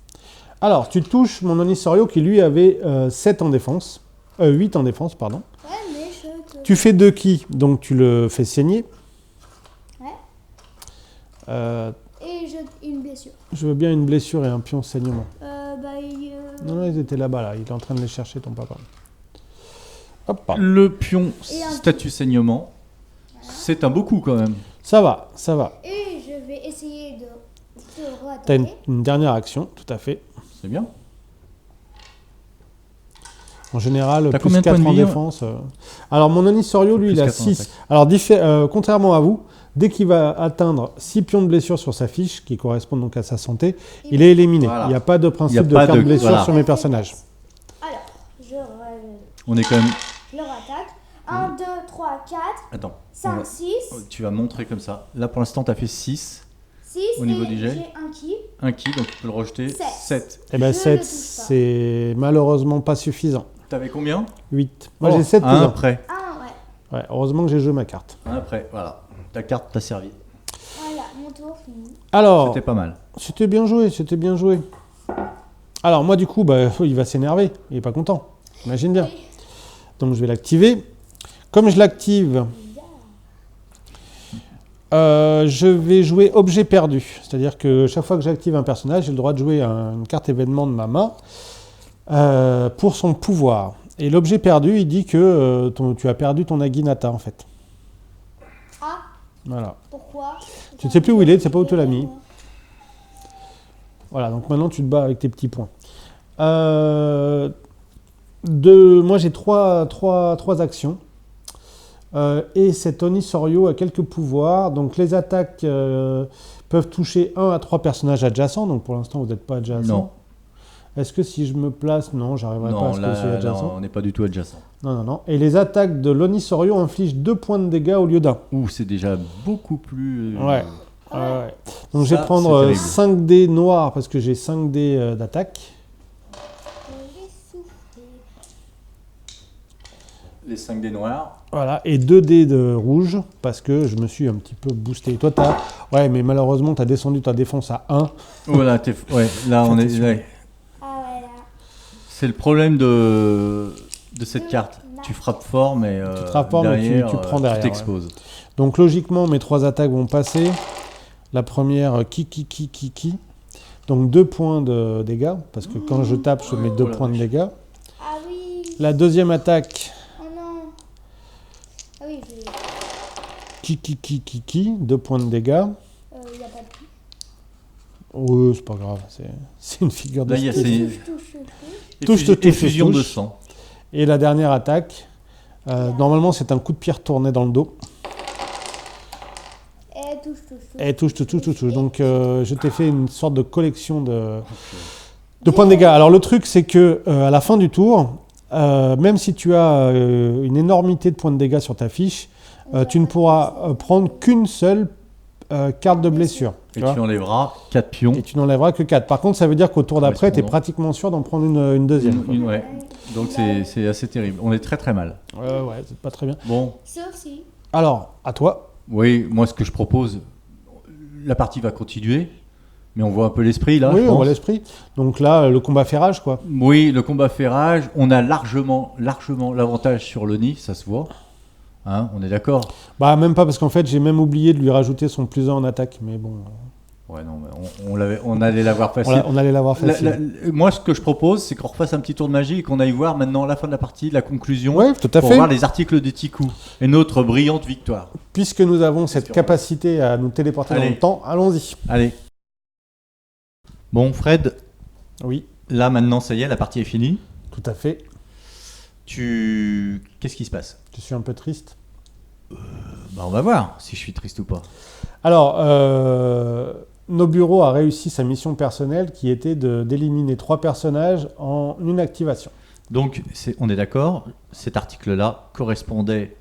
Alors, tu touches mon Oni Sorio qui lui avait 7 en défense. 8 en défense, pardon. Ouais, mais je te... Tu fais 2 ki, donc tu le fais saigner. Ouais. Euh, Et une blessure. je veux bien une blessure et un pion saignement. Non, ils étaient là-bas, là. Il est en train de les chercher, ton papa. Hop. Le pion Et un statut saignement, c'est un beau coup quand même. Ça va, ça va. Et je vais essayer de te T'as re-attaquer. une dernière action, tout à fait. C'est bien. En général, T'as plus combien de 4 points de en vie, défense. Alors, mon Oni Sorio, lui, Plus il a 4 en 6. attaque. Alors, contrairement à vous, dès qu'il va atteindre 6 pions de blessure sur sa fiche, qui correspondent donc à sa santé, il est éliminé. Voilà. Il n'y a pas de Il y principe a de pas carte de- blessure voilà. sur mes personnages. Alors, On est quand même. je leur attaque. 1, 2, 3, 4, Attends. 5, 6, Tu vas montrer comme ça. Là pour l'instant, tu as fait 6. 6 Au niveau et du jet. j'ai un ki. Un ki, donc tu peux le rejeter. Sept. 7. Eh ben Je 7, le touche pas. c'est malheureusement pas suffisant. T'avais combien? 8. Moi, j'ai 7 plus un 1. après. 1, ouais. Ouais, heureusement que j'ai joué ma carte. Un après, voilà. Ta carte t'a servi. Voilà, mon tour fini. Alors, C'était pas mal. c'était bien joué, c'était bien joué. Alors, moi, du coup, bah, il va s'énerver. Il est pas content. Imagine bien. Donc, je vais l'activer. Comme je l'active, je vais jouer objet perdu. C'est-à-dire que chaque fois que j'active un personnage, j'ai le droit de jouer une carte événement de ma main pour son pouvoir. Et l'objet perdu, il dit que tu as perdu ton Aginata, en fait. Ah, Voilà. pourquoi? Tu ne sais plus où il est, tu sais pas où tu l'as mis. Voilà, donc maintenant tu te bats avec tes petits points. Moi j'ai trois actions. Et cet Oni Sorio a quelques pouvoirs. Donc les attaques peuvent toucher 1 à 3 personnages adjacents. Donc pour l'instant vous n'êtes pas adjacent. Non. Est-ce que si je me place... Non, j'arriverai pas à Non, ce que je suis là, adjacent. on n'est pas du tout adjacent. Non. Et les attaques de l'Oni Sorio infligent 2 points de dégâts au lieu d'1. Ouh, c'est déjà beaucoup plus. Ouais. Ouais. Donc je vais Ça, prendre c'est terrible. 5 dés noirs parce que j'ai 5 dés d'attaque. Je vais souffler. Les 5 dés noirs. Voilà, et 2 dés de rouge parce que je me suis un petit peu boosté. Toi, ouais, mais malheureusement, tu as descendu ta défense à 1. Voilà, ouais, là on est. Attention. Ouais. Ah ouais, là. C'est le problème de cette carte. Tu frappes fort, mais frappes fort, mais derrière, tu prends derrière, tu t'exposes. Donc logiquement, mes 3 attaques vont passer. La première, ki. Donc 2 points de dégâts, parce que quand je tape, je mets 2 Oh la points de vache. dégâts. Ah oui. La deuxième attaque, Oh non. Ah oui, je vais... ki, 2 points de dégâts. Il n'y a pas de ki. Oui, c'est pas grave, c'est une figure de Là, il y a style. ces Touche. effusions de touche. sang. Et la dernière attaque, normalement c'est un coup de pierre tourné dans le dos. Et touche. Et touche. Donc je t'ai fait une sorte de collection de points de dégâts. Alors le truc c'est que à la fin du tour, même si tu as une énormité de points de dégâts sur ta fiche, tu ne pourras prendre qu'une seule carte de blessure. Et vois. tu enlèveras 4 pions. Et tu n'enlèveras que 4. Par contre, ça veut dire qu'au tour d'après, tu es Correspondant. pratiquement sûr d'en prendre une deuxième. quoi. Ouais. Donc c'est assez terrible. On est très très mal. Ouais, c'est pas très bien. Bon, Sauf si... Alors, à toi. oui, moi ce que je propose, la partie va continuer, mais on voit un peu l'esprit là. Oui, je on pense. voit l'esprit. Donc là, le combat fait rage, quoi. Oui, le combat fait rage. On a largement l'avantage sur l'Oni, ça se voit. Hein, on est d'accord. Bah, même pas, parce qu'en fait, j'ai même oublié de lui rajouter son +1 en attaque. Mais bon, Ouais, non, mais on allait l'avoir facile. on allait l'avoir facile. Moi, ce que je propose, c'est qu'on refasse un petit tour de magie et qu'on aille voir maintenant la fin de la partie, la conclusion, Oui, tout à pour fait. voir les articles des Tiku et notre brillante victoire. Puisque nous avons cette Espérons. capacité à nous téléporter dans Allez. le temps, allons-y. Allez. Bon, Fred, Oui, là maintenant, ça y est, la partie est finie. tout à fait. Qu'est-ce qui se passe? Je suis un peu triste. Bah, on va voir si je suis triste ou pas. Alors, Noburo a réussi sa mission personnelle qui était d'éliminer 3 personnages en une activation. Donc, on est d'accord, cet article-là correspondait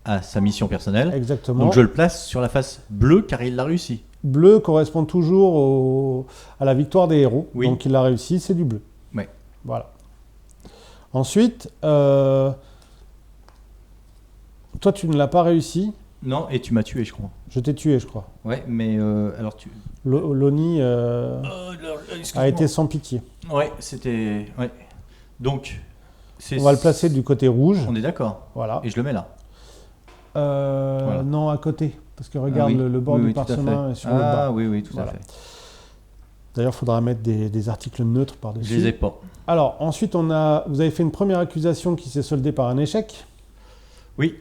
à sa mission personnelle. Exactement. Donc, je le place sur la face bleue car il l'a réussi. Bleu correspond toujours à la victoire des héros. Oui. Donc il l'a réussi, c'est du bleu. Ouais. Voilà. Ensuite, toi tu ne l'as pas réussi. Non, et tu m'as tué, je crois. Je t'ai tué, je crois. Ouais, mais alors tu. L'Oni a été sans pitié. Ouais, c'était. Ouais. Donc. On va le placer du côté rouge. On est d'accord. Voilà. Et je le mets là. Voilà. Non, à côté. Parce que regarde, oui. le bord Oui, du oui, tout à parchemin fait. est sur le bas. Ah oui, tout Voilà. à fait. D'ailleurs, il faudra mettre des articles neutres par-dessus. Je les ai pas. Alors, ensuite, vous avez fait une première accusation qui s'est soldée par un échec. Oui,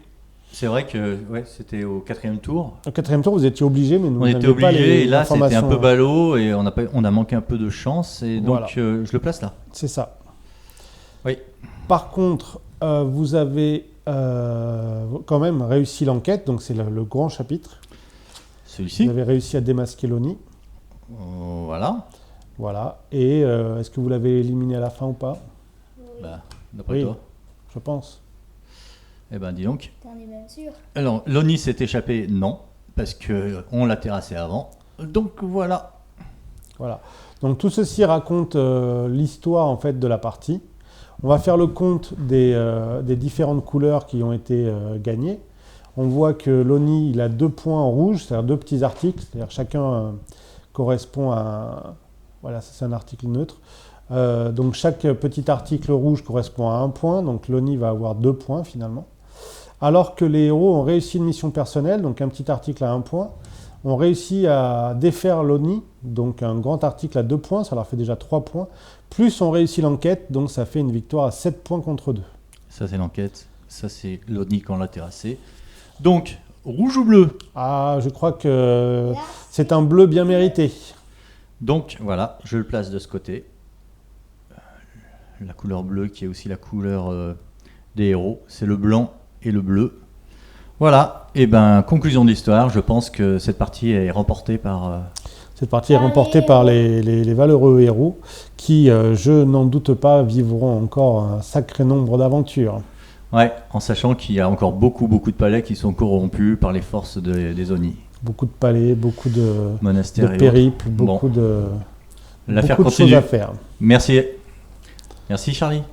c'est vrai que c'était au 4e tour. Au 4e tour, vous étiez obligé, mais nous On était n'avions pas obligé, les et là c'était un informations. peu ballot, et on a manqué un peu de chance, et donc Voilà. je le place là. C'est ça. Oui. Par contre, vous avez quand même réussi l'enquête, donc c'est le grand chapitre. Celui-ci. Vous avez réussi à démasquer l'Oni. Voilà. Voilà. Et est-ce que vous l'avez éliminé à la fin ou pas? Bah, d'après Oui. toi. Je pense. Eh ben dis donc. T'en es même sûr? Alors, l'Oni s'est échappé, non, parce qu'on l'a terrassé avant. Donc voilà. Voilà. Donc tout ceci raconte l'histoire en fait de la partie. On va faire le compte des différentes couleurs qui ont été gagnées. On voit que l'Oni il a 2 points en rouge, c'est-à-dire 2 petits articles, c'est-à-dire chacun correspond à voilà, ça, c'est un article neutre. Donc chaque petit article rouge correspond à 1 point, donc l'Oni va avoir 2 points finalement. Alors que les héros ont réussi une mission personnelle, donc un petit article à 1 point, ont réussi à défaire l'Oni, donc un grand article à 2 points, ça leur fait déjà 3 points, plus ont réussi l'enquête, donc ça fait une victoire à 7 points contre 2. Ça c'est l'enquête, ça c'est l'Oni quand on l'a terrassé. Donc, rouge ou bleu? Ah, je crois que Là, c'est un bleu bien mérité. Donc voilà, je le place de ce côté. La couleur bleue qui est aussi la couleur des héros, c'est le blanc et le bleu. Voilà, et ben conclusion de l'histoire, je pense que cette partie est remportée par... Cette partie est remportée par les valeureux héros qui, je n'en doute pas, vivront encore un sacré nombre d'aventures. Ouais, en sachant qu'il y a encore beaucoup de palais qui sont corrompus par les forces des Oni. Beaucoup de palais, beaucoup de Monastères et périples, autres. beaucoup L'affaire de choses continue. à faire. Merci. Merci Charlie.